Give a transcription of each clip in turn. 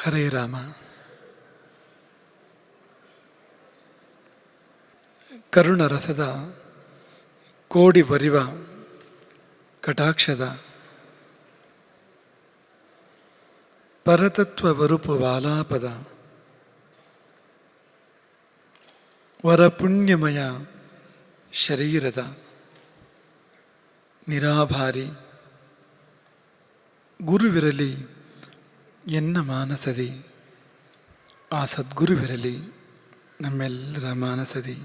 ಹರೇ ರಾಮ. ಕರುಣರಸದ ಕೋಡಿ ವರಿವ ಕಟಾಕ್ಷದ ಪರತತ್ವ ವರುಪು ವಾಲಾಪದ ವರಪುಣ್ಯಮಯ ಶರೀರದ ನಿರಾಭಾರಿ ಗುರುವಿರಲಿ ಎನ್ನ ಮಾನಸದಿ, ಆ ಸದ್ಗುರುವಿರಲಿ ನಮ್ಮೆಲ್ಲರ ಮಾನಸದಿ.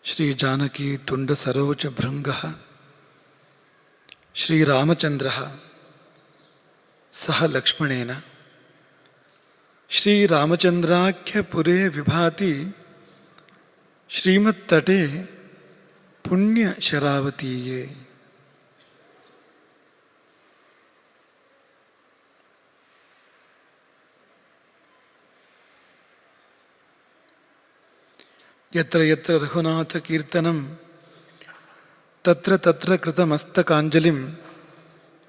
ಶ್ರೀ ಜಾನಕಿ ತುಂಡ ಸರೋಜ ಭೃಂಗ ಶ್ರೀರಾಮಚಂದ್ರ ಸಹ ಲಕ್ಷ್ಮಣೇನ ಶ್ರೀರಾಮಚಂದ್ರಾಖ್ಯ ಪುರೇ ವಿಭಾತಿ ಶ್ರೀಮತ್ತಟೆ ಪುಣ್ಯ ಶರಾವತೀಯೇ. ಯತ್ರ ಯತ್ರ ರಘುನಾಥ ಕೀರ್ತನಂ ತತ್ರ ತತ್ರ ಕೃತಮಸ್ತಕಾಂಜಲಿಂ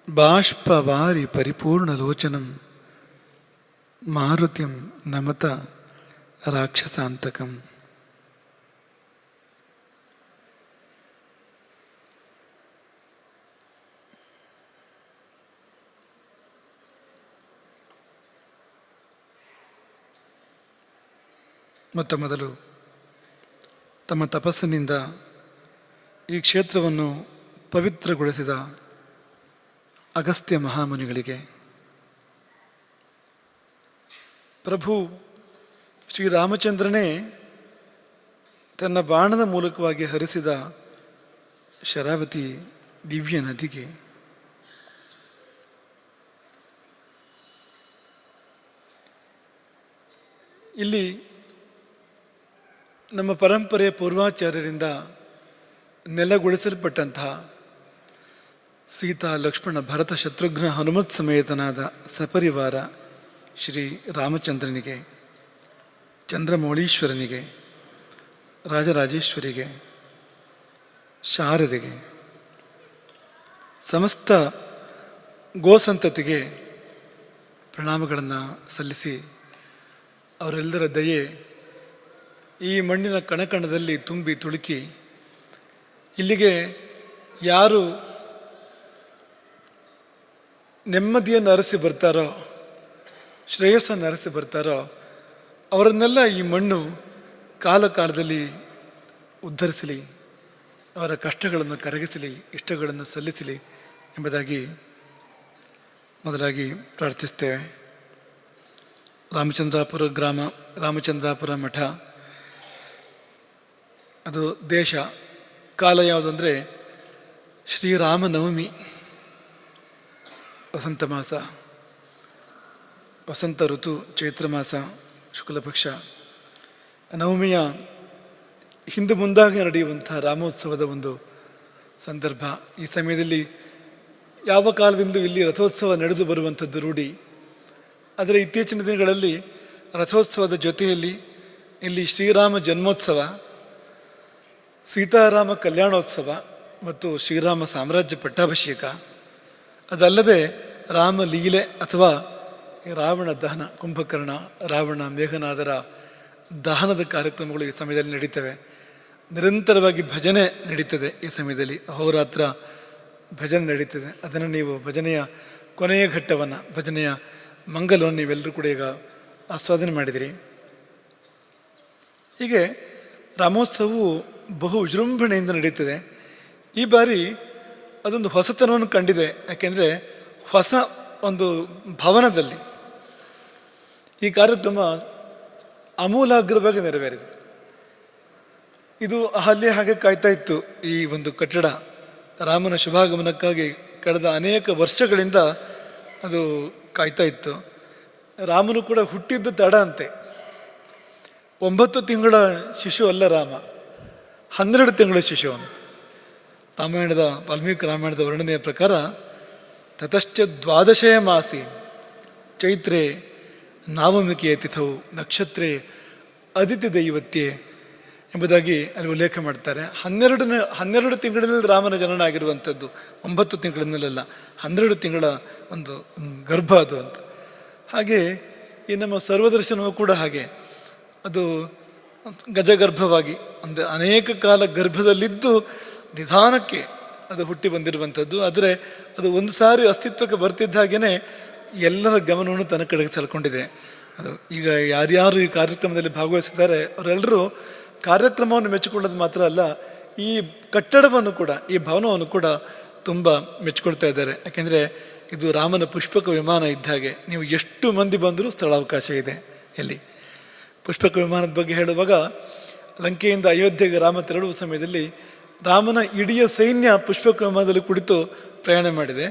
ಬಾಷ್ಪವಾರಿ ಪರಿಪೂರ್ಣಲೋಚನಂ ಮಾರುತಿಂ ನಮತ ರಾಕ್ಷಸಾಂತಕಂ. ಮೊತ್ತ ಮೊದಲು ತಮ್ಮ ತಪಸ್ಸಿನಿಂದ ಈ ಕ್ಷೇತ್ರವನ್ನು ಪವಿತ್ರಗೊಳಿಸಿದ ಅಗಸ್ತ್ಯ ಮಹಾಮುನಿಗಳಿಗೆ, ಪ್ರಭು ಶ್ರೀರಾಮಚಂದ್ರನೇ ತನ್ನ ಬಾಣದ ಮೂಲಕವಾಗಿ ಹರಿಸಿದ ಶರಾವತಿ ದಿವ್ಯ ನದಿಗೆ, ಇಲ್ಲಿ ನಮ್ಮ ಪರಂಪರೆಯ ಪೂರ್ವಾಚಾರ್ಯರಿಂದ ನೆಲೆಗೊಳಿಸಲ್ಪಟ್ಟಂತಹ ಸೀತಾ ಲಕ್ಷ್ಮಣ ಭರತ ಶತ್ರುಘ್ನ ಹನುಮತ್ ಸಮೇತನಾದ ಸಪರಿವಾರ ಶ್ರೀ ರಾಮಚಂದ್ರನಿಗೆ, ಚಂದ್ರಮೌಳೀಶ್ವರನಿಗೆ, ರಾಜರಾಜೇಶ್ವರಿಗೆ, ಶಾರದೆಗೆ, ಸಮಸ್ತ ಗೋಸಂತತಿಗೆ ಪ್ರಣಾಮಗಳನ್ನು ಸಲ್ಲಿಸಿ, ಅವರೆಲ್ಲರ ದಯೆ ಈ ಮಣ್ಣಿನ ಕಣಕಣದಲ್ಲಿ ತುಂಬಿ ತುಳುಕಿ ಇಲ್ಲಿಗೆ ಯಾರು ನೆಮ್ಮದಿಯನ್ನು ಅರಸಿ ಬರ್ತಾರೋ, ಶ್ರೇಯಸ್ಸನ್ನು ಅರಸಿ ಬರ್ತಾರೋ ಅವರನ್ನೆಲ್ಲ ಈ ಮಣ್ಣು ಕಾಲ ಕಾಲದಲ್ಲಿ ಉದ್ಧರಿಸಲಿ, ಅವರ ಕಷ್ಟಗಳನ್ನು ಕರಗಿಸಲಿ, ಇಷ್ಟಗಳನ್ನು ಸಲ್ಲಿಸಲಿ ಎಂಬುದಾಗಿ ಮೊದಲಾಗಿ ಪ್ರಾರ್ಥಿಸ್ತೇವೆ. ರಾಮಚಂದ್ರಾಪುರ ಗ್ರಾಮ, ರಾಮಚಂದ್ರಾಪುರ ಮಠ, ಅದು ದೇಶ, ಕಾಲ ಯಾವುದು ಅಂದರೆ ಶ್ರೀರಾಮನವಮಿ, ವಸಂತ ಮಾಸ, ವಸಂತ ಋತು, ಚೈತ್ರ ಮಾಸ, ಶುಕ್ಲ ಪಕ್ಷ. ನವಮಿಯ ಹಿಂದೆ ಮುಂದಾಗಿ ನಡೆಯುವಂಥ ರಾಮೋತ್ಸವದ ಒಂದು ಸಂದರ್ಭ. ಈ ಸಮಯದಲ್ಲಿ ಯಾವ ಕಾಲದಿಂದಲೂ ಇಲ್ಲಿ ರಥೋತ್ಸವ ನಡೆದು ಬರುವಂಥದ್ದು ರೂಢಿ. ಆದರೆ ಇತ್ತೀಚಿನ ದಿನಗಳಲ್ಲಿ ರಥೋತ್ಸವದ ಜೊತೆಯಲ್ಲಿ ಇಲ್ಲಿ ಶ್ರೀರಾಮ ಜನ್ಮೋತ್ಸವ, ಸೀತಾರಾಮ ಕಲ್ಯಾಣೋತ್ಸವ ಮತ್ತು ಶ್ರೀರಾಮ ಸಾಮ್ರಾಜ್ಯ ಪಟ್ಟಾಭಿಷೇಕ, ಅದಲ್ಲದೆ ರಾಮ ಲೀಲೆ ಅಥವಾ ರಾವಣ ದಹನ, ಕುಂಭಕರ್ಣ, ರಾವಣ, ಮೇಘನಾದರ ದಹನದ ಕಾರ್ಯಕ್ರಮಗಳು ಈ ಸಮಯದಲ್ಲಿ ನಡೀತವೆ. ನಿರಂತರವಾಗಿ ಭಜನೆ ನಡೀತದೆ. ಈ ಸಮಯದಲ್ಲಿ ಅಹೋರಾತ್ರ ಭಜನೆ ನಡೀತದೆ. ಅದನ್ನು ನೀವು ಭಜನೆಯ ಕೊನೆಯ ಘಟ್ಟವನ್ನು, ಭಜನೆಯ ಮಂಗಲವನ್ನು ನೀವೆಲ್ಲರೂ ಕೂಡ ಈಗ ಆಸ್ವಾದನೆ ಮಾಡಿದಿರಿ. ಹೀಗೆ ರಾಮೋತ್ಸವವು ಬಹು ವಿಜೃಂಭಣೆಯಿಂದ ನಡೀತದೆ. ಈ ಬಾರಿ ಅದೊಂದು ಹೊಸತನವನ್ನು ಕಂಡಿದೆ. ಯಾಕೆಂದರೆ ಹೊಸ ಒಂದು ಭವನದಲ್ಲಿ ಈ ಕಾರ್ಯಕ್ರಮ ಆಮೂಲಾಗ್ರವಾಗಿ ನೆರವೇರಿದೆ. ಇದು ಅಲ್ಲಿ ಹಾಗೆ ಕಾಯ್ತಾ ಇತ್ತು. ಈ ಒಂದು ಕಟ್ಟಡ ರಾಮನ ಶುಭಾಗಮನಕ್ಕಾಗಿ ಕಳೆದ ಅನೇಕ ವರ್ಷಗಳಿಂದ ಅದು ಕಾಯ್ತಾ ಇತ್ತು. ರಾಮನು ಕೂಡ ಹುಟ್ಟಿದ್ದು ತಡ ಅಂತೆ. 9 ತಿಂಗಳ ಶಿಶು ಅಲ್ಲ ರಾಮ, 12 ತಿಂಗಳ ಶಿಶು ಅವನು. ರಾಮಾಯಣದ, ವಾಲ್ಮೀಕಿ ರಾಮಾಯಣದ ವರ್ಣನೆಯ ಪ್ರಕಾರ ತತಶ್ಚ 12 ಮಾಸಿ ಚೈತ್ರೇ ನಾವಮಿಕೆಯ ತಿಥೌ ನಕ್ಷತ್ರೇ ಅದಿತಿ ದೈವತ್ಯೆ ಎಂಬುದಾಗಿ ಅಲ್ಲಿ ಉಲ್ಲೇಖ ಮಾಡ್ತಾರೆ. 12 ತಿಂಗಳಿನಲ್ಲಿ ರಾಮನ ಜನನ ಆಗಿರುವಂಥದ್ದು, 9 ತಿಂಗಳಿನಲ್ಲೆಲ್ಲ, 12 ತಿಂಗಳ ಒಂದು ಗರ್ಭ ಅದು ಅಂತ. ಹಾಗೆ ಈ ನಮ್ಮ ಸರ್ವದರ್ಶನವೂ ಕೂಡ ಹಾಗೆ, ಅದು ಗಜಗರ್ಭವಾಗಿ ಒಂದು ಅನೇಕ ಕಾಲ ಗರ್ಭದಲ್ಲಿದ್ದು ನಿಧಾನಕ್ಕೆ ಅದು ಹುಟ್ಟಿ ಬಂದಿರುವಂಥದ್ದು. ಆದರೆ ಅದು ಒಂದು ಸಾರಿ ಅಸ್ತಿತ್ವಕ್ಕೆ ಬರ್ತಿದ್ದ ಹಾಗೇ ಎಲ್ಲರ ಗಮನವನ್ನು ತನ್ನ ಕಡೆಗೆ ಸೆಳ್ಕೊಂಡಿದೆ. ಅದು ಈಗ ಯಾರ್ಯಾರು ಈ ಕಾರ್ಯಕ್ರಮದಲ್ಲಿ ಭಾಗವಹಿಸಿದ್ದಾರೆ ಅವರೆಲ್ಲರೂ ಕಾರ್ಯಕ್ರಮವನ್ನು ಮೆಚ್ಚಿಕೊಳ್ಳೋದು ಮಾತ್ರ ಅಲ್ಲ, ಈ ಕಟ್ಟಡವನ್ನು ಕೂಡ, ಈ ಭವನವನ್ನು ಕೂಡ ತುಂಬ ಮೆಚ್ಚಿಕೊಳ್ತಾ ಇದ್ದಾರೆ. ಯಾಕೆಂದರೆ ಇದು ರಾಮನ ಪುಷ್ಪಕ ವಿಮಾನ ಇದ್ದ ಹಾಗೆ, ನೀವು ಎಷ್ಟು ಮಂದಿ ಬಂದರೂ ಸ್ಥಳಾವಕಾಶ ಇದೆ ಇಲ್ಲಿ. ಪುಷ್ಪಕ ವಿಮಾನದ ಬಗ್ಗೆ ಹೇಳುವಾಗ, ಲಂಕೆಯಿಂದ ಅಯೋಧ್ಯೆಗೆ ರಾಮ ತೆರಳುವ ಸಮಯದಲ್ಲಿ ರಾಮನ ಇಡೀ ಸೈನ್ಯ ಪುಷ್ಪಕ ವಿಮಾನದಲ್ಲಿ ಕುಳಿತು ಪ್ರಯಾಣ ಮಾಡಿದೆ.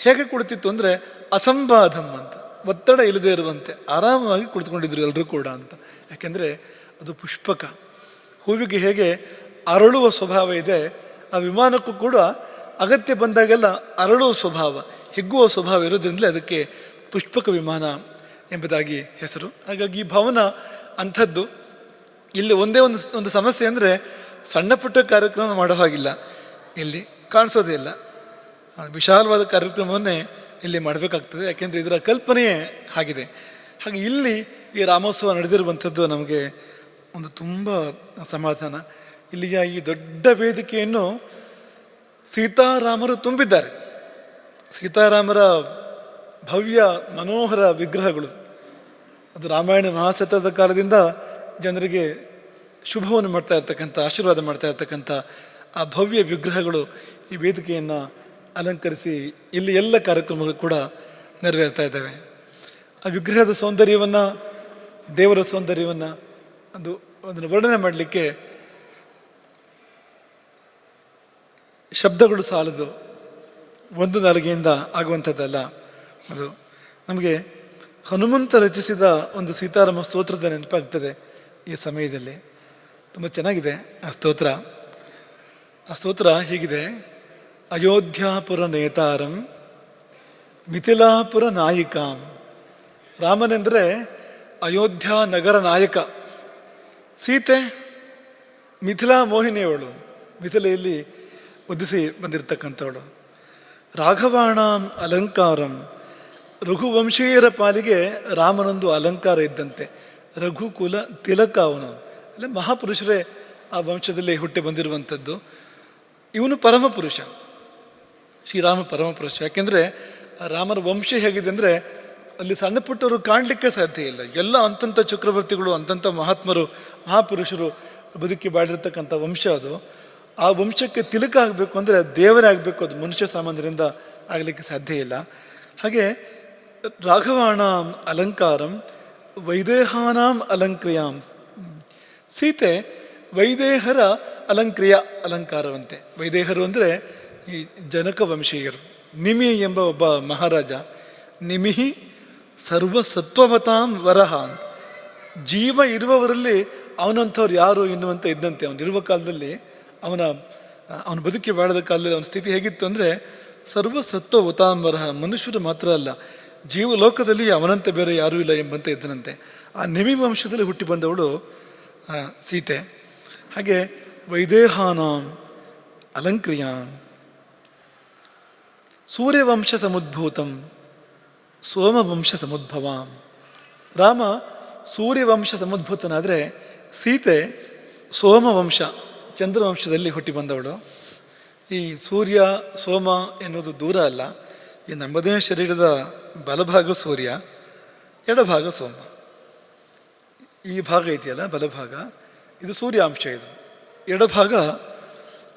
ಹೇಗೆ ಕುಳಿತಿತ್ತು ಅಂದರೆ ಅಸಂಬಾಧಂ ಅಂತ, ಒತ್ತಡ ಇಲ್ಲದೆ ಇರುವಂತೆ ಆರಾಮವಾಗಿ ಕುಳಿತುಕೊಂಡಿದ್ರು ಎಲ್ಲರೂ ಕೂಡ ಅಂತ. ಯಾಕೆಂದರೆ ಅದು ಪುಷ್ಪಕ. ಹೂವಿಗೆ ಹೇಗೆ ಅರಳುವ ಸ್ವಭಾವ ಇದೆ, ಆ ವಿಮಾನಕ್ಕೂ ಕೂಡ ಅಗತ್ಯ ಬಂದಾಗೆಲ್ಲ ಅರಳುವ ಸ್ವಭಾವ, ಹಿಗ್ಗುವ ಸ್ವಭಾವ ಇರೋದ್ರಿಂದಲೇ ಅದಕ್ಕೆ ಪುಷ್ಪಕ ವಿಮಾನ ಎಂಬುದಾಗಿ ಹೆಸರು. ಹಾಗಾಗಿ ಈ ಭವನ ಅಂಥದ್ದು. ಇಲ್ಲಿ ಒಂದೇ ಒಂದು ಸಮಸ್ಯೆ ಅಂದರೆ ಸಣ್ಣ ಪುಟ್ಟ ಕಾರ್ಯಕ್ರಮ ಮಾಡೋ ಹಾಗಿಲ್ಲ, ಇಲ್ಲಿ ಕಾಣಿಸೋದೇ ಇಲ್ಲ. ವಿಶಾಲವಾದ ಕಾರ್ಯಕ್ರಮವನ್ನೇ ಇಲ್ಲಿ ಮಾಡಬೇಕಾಗ್ತದೆ, ಯಾಕೆಂದರೆ ಇದರ ಕಲ್ಪನೆಯೇ ಆಗಿದೆ. ಹಾಗೆ ಇಲ್ಲಿ ಈ ರಾಮೋತ್ಸವ ನಡೆದಿರುವಂಥದ್ದು ನಮಗೆ ಒಂದು ತುಂಬ ಸಮಾಧಾನ. ಇಲ್ಲಿಯ ಈ ದೊಡ್ಡ ವೇದಿಕೆಯನ್ನು ಸೀತಾರಾಮರು ತುಂಬಿದ್ದಾರೆ. ಸೀತಾರಾಮರ ಭವ್ಯ ಮನೋಹರ ವಿಗ್ರಹಗಳು, ಅದು ರಾಮಾಯಣ ಮಹಾಸತ್ರದ ಕಾಲದಿಂದ ಜನರಿಗೆ ಶುಭವನ್ನು ಮಾಡ್ತಾ ಇರ್ತಕ್ಕಂಥ, ಆಶೀರ್ವಾದ ಮಾಡ್ತಾ ಇರ್ತಕ್ಕಂಥ ಆ ಭವ್ಯ ವಿಗ್ರಹಗಳು ಈ ವೇದಿಕೆಯನ್ನು ಅಲಂಕರಿಸಿ ಇಲ್ಲಿ ಎಲ್ಲ ಕಾರ್ಯಕ್ರಮಗಳು ಕೂಡ ನೆರವೇರ್ತಾ ಇದ್ದಾವೆ. ಆ ವಿಗ್ರಹದ ಸೌಂದರ್ಯವನ್ನು, ದೇವರ ಸೌಂದರ್ಯವನ್ನು ಅದನ್ನು ವರ್ಣನೆ ಮಾಡಲಿಕ್ಕೆ ಶಬ್ದಗಳು ಸಾಲದು, ಒಂದು ನಾಲಿಗೆಯಿಂದ ಆಗುವಂಥದ್ದಲ್ಲ. ಅದು ನಮಗೆ ಹನುಮಂತ ರಚಿಸಿದ ಒಂದು ಸೀತಾರಾಮ ಸ್ತೋತ್ರದ ನೆನಪಾಗ್ತದೆ ಈ ಸಮಯದಲ್ಲಿ. ತುಂಬ ಚೆನ್ನಾಗಿದೆ ಆ ಸ್ತೋತ್ರ. ಆ ಸ್ತೋತ್ರ ಹೀಗಿದೆ: ಅಯೋಧ್ಯಾಪುರ ನೇತಾರಂ ಮಿಥಿಲಾಪುರ ನಾಯಿಕಾಂ. ರಾಮನೆಂದರೆ ಅಯೋಧ್ಯ ನಗರ ನಾಯಕ, ಸೀತೆ ಮಿಥಿಲಾ ಮೋಹಿನಿಯವಳು, ಮಿಥಿಲೆಯಲ್ಲಿ ಉದಿಸಿ ಬಂದಿರತಕ್ಕಂಥವಳು. ರಾಘವಾಣಾಂ ಅಲಂಕಾರಂ, ರಘುವಂಶೀಯರ ಪಾಲಿಗೆ ರಾಮನೊಂದು ಅಲಂಕಾರ ಇದ್ದಂತೆ. ರಘುಕುಲ ತಿಲಕ ಅವನು, ಅಲ್ಲ ಮಹಾಪುರುಷರೇ ಆ ವಂಶದಲ್ಲಿ ಹುಟ್ಟಿ ಬಂದಿರುವಂಥದ್ದು. ಇವನು ಪರಮಪುರುಷ, ಶ್ರೀರಾಮ ಪರಮಪುರುಷ. ಯಾಕೆಂದರೆ ರಾಮನ ವಂಶ ಹೇಗಿದೆ ಅಂದರೆ ಅಲ್ಲಿ ಸಣ್ಣ ಪುಟ್ಟವರು ಕಾಣಲಿಕ್ಕೆ ಸಾಧ್ಯ ಇಲ್ಲ. ಎಲ್ಲ ಅಂತಂಥ ಚಕ್ರವರ್ತಿಗಳು, ಅಂತಂಥ ಮಹಾತ್ಮರು, ಮಹಾಪುರುಷರು ಬದುಕಿ ಬಾಳಿರ್ತಕ್ಕಂಥ ವಂಶ ಅದು. ಆ ವಂಶಕ್ಕೆ ತಿಲಕ ಆಗಬೇಕು ಅಂದರೆ ದೇವರೇ ಆಗಬೇಕು, ಅದು ಮನುಷ್ಯ ಸಾಮಾನ್ಯರಿಂದ ಆಗಲಿಕ್ಕೆ ಸಾಧ್ಯ ಇಲ್ಲ. ಹಾಗೆ ರಾಘವಾಣಾಂ ಅಲಂಕಾರಂ ವೈದೇಹಾನಾಂ ಅಲಂಕ್ರಿಯಾಂ. ಸೀತೆ ವೈದೇಹರ ಅಲಂಕಾರವಂತೆ. ವೈದೇಹರು ಅಂದರೆ ಈ ಜನಕ ವಂಶೀಯರು. ನಿಮಿ ಎಂಬ ಒಬ್ಬ ಮಹಾರಾಜ, ನಿಮಿಹಿ ಸರ್ವಸತ್ವವತಾಂ ವರಹ ಅಂತ. ಜೀವ ಇರುವವರಲ್ಲಿ ಅವನಂಥವ್ರು ಯಾರು ಎನ್ನುವಂತ ಇದ್ದಂತೆ. ಅವನಿರುವ ಕಾಲದಲ್ಲಿ, ಅವನ ಬದುಕಿ ಬಾಳದ ಕಾಲದಲ್ಲಿ ಅವನ ಸ್ಥಿತಿ ಹೇಗಿತ್ತು ಅಂದರೆ ಸರ್ವಸತ್ವವತಾಂ ವರಹ, ಮನುಷ್ಯರು ಮಾತ್ರ ಅಲ್ಲ, ಜೀವಲೋಕದಲ್ಲಿ ಅವನಂತೆ ಬೇರೆ ಯಾರೂ ಇಲ್ಲ ಎಂಬಂತೆ ಇದ್ದನಂತೆ. ಆ ನಿಮಿ ವಂಶದಲ್ಲಿ ಹುಟ್ಟಿ ಬಂದವಳು ಸೀತೆ. ಹಾಗೆ ವೈದೇಹಾನಾಂ ಅಲಂಕ್ರಿಯಾಂ ಸೂರ್ಯವಂಶ ಸಮುದ್ಭೂತಂ ಸೋಮವಂಶ ಸಮುದ್ಭವಾಂ. ರಾಮ ಸೂರ್ಯವಂಶ ಸಮುದ್ಭೂತನಾದರೆ ಸೀತೆ ಸೋಮವಂಶ, ಚಂದ್ರವಂಶದಲ್ಲಿ ಹುಟ್ಟಿ ಬಂದವಳು. ಈ ಸೂರ್ಯ ಸೋಮ ಎನ್ನುವುದು ದೂರ ಅಲ್ಲ. ಈ ನಮ್ಮದೇ ಶರೀರದ ಬಲಭಾಗ ಸೂರ್ಯ, ಎಡಭಾಗ ಸೋಮ. ಈ ಭಾಗ ಇದೆಯಲ್ಲ ಬಲಭಾಗ, ಇದು ಸೂರ್ಯಾಂಶ, ಇದು ಎಡಭಾಗ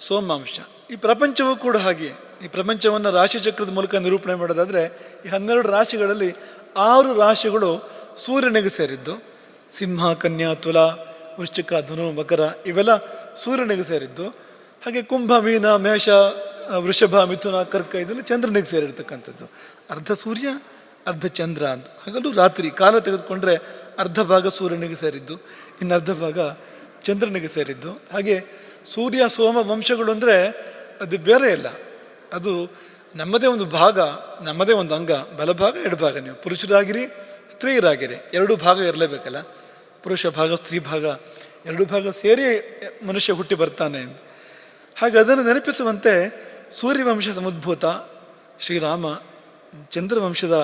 ಸೋಮಾಂಶ. ಈ ಪ್ರಪಂಚವೂ ಕೂಡ ಹಾಗೆ. ಈ ಪ್ರಪಂಚವನ್ನು ರಾಶಿಚಕ್ರದ ಮೂಲಕ ನಿರೂಪಣೆ ಮಾಡೋದಾದರೆ ಈ 12 ರಾಶಿಗಳಲ್ಲಿ 6 ರಾಶಿಗಳು ಸೂರ್ಯನಿಗೆ ಸೇರಿದ್ದು. ಸಿಂಹ, ಕನ್ಯಾ, ತುಲಾ, ವೃಶ್ಚಿಕ, ಧನು, ಮಕರ ಇವೆಲ್ಲ ಸೂರ್ಯನಿಗೆ ಸೇರಿದ್ದು. ಹಾಗೆ ಕುಂಭ, ಮೀನ, ಮೇಷ, ವೃಷಭ, ಮಿಥುನ, ಕರ್ಕ ಇದೆಲ್ಲ ಚಂದ್ರನಿಗೆ ಸೇರಿರ್ತಕ್ಕಂಥದ್ದು. ಅರ್ಧ ಸೂರ್ಯ ಅರ್ಧ ಚಂದ್ರ ಅಂತ. ಹಾಗಲ್ಲೂ ರಾತ್ರಿ ಕಾಲ ತೆಗೆದುಕೊಂಡ್ರೆ ಅರ್ಧ ಭಾಗ ಸೂರ್ಯನಿಗೆ ಸೇರಿದ್ದು, ಇನ್ನು ಅರ್ಧ ಭಾಗ ಚಂದ್ರನಿಗೆ ಸೇರಿದ್ದು. ಹಾಗೆ ಸೂರ್ಯ ಸೋಮ ವಂಶಗಳು ಅಂದರೆ ಅದು ಬೇರೆ ಇಲ್ಲ, ಅದು ನಮ್ಮದೇ ಒಂದು ಭಾಗ, ನಮ್ಮದೇ ಒಂದು ಅಂಗ. ಬಲಭಾಗ ಎಡಭಾಗ, ನೀವು ಪುರುಷರಾಗಿರಿ ಸ್ತ್ರೀಯರಾಗಿರಿ, ಎರಡೂ ಭಾಗ ಇರಲೇಬೇಕಲ್ಲ. ಪುರುಷ ಭಾಗ ಸ್ತ್ರೀ ಭಾಗ ಎರಡು ಭಾಗ ಸೇರಿ ಮನುಷ್ಯ ಹುಟ್ಟಿ ಬರ್ತಾನೆ. ಹಾಗೆ ಅದನ್ನು ನೆನಪಿಸುವಂತೆ ಸೂರ್ಯವಂಶ ಸಮುದ್ಭೂತ ಶ್ರೀರಾಮ, ಚಂದ್ರವಂಶದ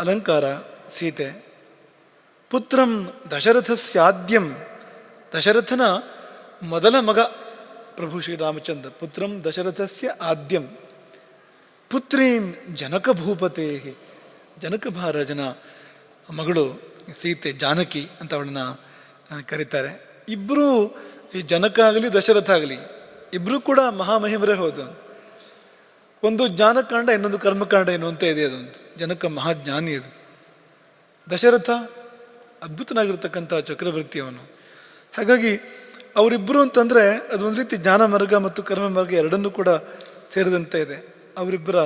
ಅಲಂಕಾರ ಸೀತೆ, ಪುತ್ರಂ ದಶರಥಸ್ಯಾದ್ಯಂ, ದಶರಥನ ಮೊದಲ ಮಗ ಪ್ರಭು ಶ್ರೀರಾಮಚಂದ್ರ, ಪುತ್ರಂ ದಶರಥಸ್ಯ ಆದ್ಯಂ, ಪುತ್ರೀಂ ಜನಕ ಭೂಪತೆ, ಜನಕ ಮಹಾರಾಜನ ಮಗಳು ಸೀತೆ, ಜಾನಕಿ ಅಂತ ಅವಳನ್ನ ಕರೀತಾರೆ. ಇಬ್ಬರೂ ಈ ಜನಕ ಆಗಲಿ ದಶರಥ ಆಗಲಿ ಇಬ್ಬರೂ ಕೂಡ ಮಹಾಮಹಿಮರೇ ಹೌದು. ಒಂದು ಜ್ಞಾನಕಾಂಡ, ಇನ್ನೊಂದು ಕರ್ಮಕಾಂಡ ಎನ್ನುವಂತೆ ಇದೆ. ಅದೊಂದು ಜನಕ ಮಹಾಜ್ಞಾನಿ, ಅದು ದಶರಥ ಅದ್ಭುತನಾಗಿರ್ತಕ್ಕಂಥ ಚಕ್ರವರ್ತಿ ಅವನು. ಹಾಗಾಗಿ ಅವರಿಬ್ಬರು ಅಂತಂದರೆ ಅದು ಒಂದು ರೀತಿ ಜ್ಞಾನ ಮಾರ್ಗ ಮತ್ತು ಕರ್ಮ ಮಾರ್ಗ ಎರಡನ್ನೂ ಕೂಡ ಸೇರಿದಂತೆ ಇದೆ. ಅವರಿಬ್ಬರ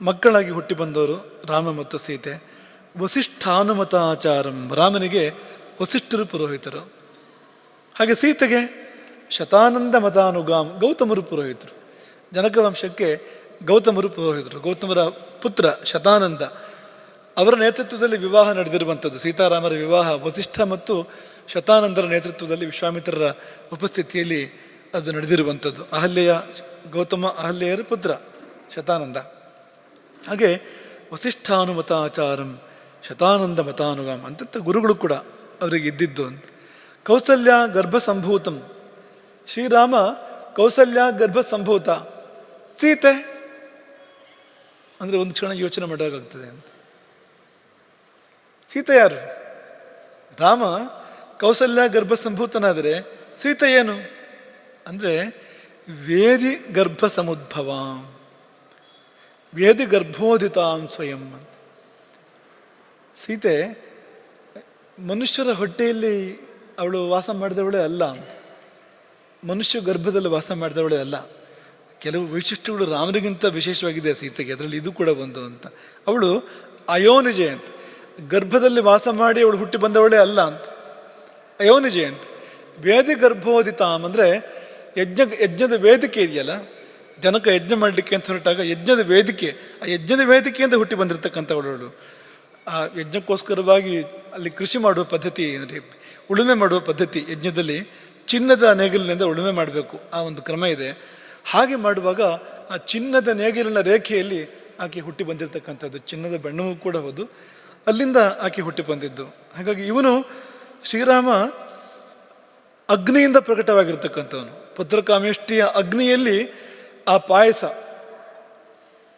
ಮಕ್ಕಳಾಗಿ ಹುಟ್ಟಿ ಬಂದವರು ರಾಮ ಮತ್ತು ಸೀತೆ. ವಸಿಷ್ಠಾನುಮತಾಚಾರಂ, ರಾಮನಿಗೆ ವಸಿಷ್ಠರು ಪುರೋಹಿತರು. ಹಾಗೆ ಸೀತೆಗೆ ಶತಾನಂದ ಮತಾನುಗಾಮ್, ಗೌತಮರು ಪುರೋಹಿತರು. ಜನಕ ವಂಶಕ್ಕೆ ಗೌತಮರು ಪುರೋಹಿತರು. ಗೌತಮರ ಪುತ್ರ ಶತಾನಂದ, ಅವರ ನೇತೃತ್ವದಲ್ಲಿ ವಿವಾಹ ನಡೆದಿರುವಂಥದ್ದು. ಸೀತಾರಾಮರ ವಿವಾಹ ವಸಿಷ್ಠ ಮತ್ತು ಶತಾನಂದರ ನೇತೃತ್ವದಲ್ಲಿ ವಿಶ್ವಾಮಿತ್ರರ ಉಪಸ್ಥಿತಿಯಲ್ಲಿ ಅದು ನಡೆದಿರುವಂಥದ್ದು. ಅಹಲ್ಯೆಯರ ಪುತ್ರ ಶತಾನಂದ. ಹಾಗೆ ವಸಿಷ್ಠಾನುಮತಾಚಾರಂ ಶತಾನಂದ ಮತಾನುಗಾಮ್ ಅಂತ ಗುರುಗಳು ಕೂಡ ಅವರಿಗೆ ಇದ್ದಿದ್ದು ಅಂತ. ಕೌಸಲ್ಯ ಗರ್ಭಸಂಭೂತಂ, ಶ್ರೀರಾಮ ಕೌಸಲ್ಯ ಗರ್ಭಸಂಭೂತ. ಸೀತೆ ಅಂದರೆ ಒಂದು ಕ್ಷಣ ಯೋಚನೆ ಮಾಡೋಕ್ಕಾಗ್ತದೆ ಅಂತ. ಸೀತೆ ಯಾರು? ರಾಮ ಕೌಸಲ್ಯ ಗರ್ಭಸಂಭೂತನಾದರೆ ಸೀತೆ ಏನು ಅಂದರೆ ವೇದಿ ಗರ್ಭ ಸಮುದ್ಭವ, ವೇದಿ ಗರ್ಭೋದಿತಾಂ ಸ್ವಯಂ. ಸೀತೆ ಮನುಷ್ಯರ ಹೊಟ್ಟೆಯಲ್ಲಿ ಅವಳು ವಾಸ ಮಾಡಿದವಳೇ ಅಲ್ಲ, ಮನುಷ್ಯ ಗರ್ಭದಲ್ಲಿ ವಾಸ ಮಾಡಿದವಳೇ ಅಲ್ಲ. ಕೆಲವು ವೈಶಿಷ್ಟ್ಯಗಳು ರಾಮನಿಗಿಂತ ವಿಶೇಷವಾಗಿದೆ ಸೀತೆಗೆ, ಅದರಲ್ಲಿ ಇದು ಕೂಡ ಒಂದು ಅಂತ. ಅವಳು ಅಯೋನಿಜೆ ಅಂತ, ಗರ್ಭದಲ್ಲಿ ವಾಸ ಮಾಡಿ ಅವಳು ಹುಟ್ಟಿ ಬಂದವಳೇ ಅಲ್ಲ ಅಂತ, ಅಯೋನಿಜೆ ಅಂತ. ವೇದಿ ಗರ್ಭೋದಿತಾಂ ಅಂದರೆ ಯಜ್ಞದ ವೇದಿಕೆ ಇದೆಯಲ್ಲ, ಜನಕ ಯಜ್ಞ ಮಾಡಲಿಕ್ಕೆ ಅಂತ ಹೊರಟಾಗ ಯಜ್ಞದ ವೇದಿಕೆ, ಆ ಯಜ್ಞದ ವೇದಿಕೆಯಿಂದ ಹುಟ್ಟಿ ಬಂದಿರತಕ್ಕಂಥವಳು. ಆ ಯಜ್ಞಕ್ಕೋಸ್ಕರವಾಗಿ ಅಲ್ಲಿ ಕೃಷಿ ಮಾಡುವ ಪದ್ಧತಿ, ಅಂದರೆ ಉಳುಮೆ ಮಾಡುವ ಪದ್ಧತಿ, ಯಜ್ಞದಲ್ಲಿ ಚಿನ್ನದ ನೇಗಿಲಿನಿಂದ ಉಳುಮೆ ಮಾಡಬೇಕು, ಆ ಒಂದು ಕ್ರಮ ಇದೆ. ಹಾಗೆ ಮಾಡುವಾಗ ಆ ಚಿನ್ನದ ನೇಗಿಲಿನ ರೇಖೆಯಲ್ಲಿ ಆಕೆ ಹುಟ್ಟಿ ಬಂದಿರತಕ್ಕಂಥದ್ದು. ಚಿನ್ನದ ಬಣ್ಣವೂ ಕೂಡ ಹೌದು, ಅಲ್ಲಿಂದ ಆಕೆ ಹುಟ್ಟಿ ಬಂದಿದ್ದು. ಹಾಗಾಗಿ ಇವನು ಶ್ರೀರಾಮ ಅಗ್ನಿಯಿಂದ ಪ್ರಕಟವಾಗಿರ್ತಕ್ಕಂಥವನು. ಪುತ್ರಕಾಮೇಷ್ಟಿಯ ಅಗ್ನಿಯಲ್ಲಿ ಆ ಪಾಯಸ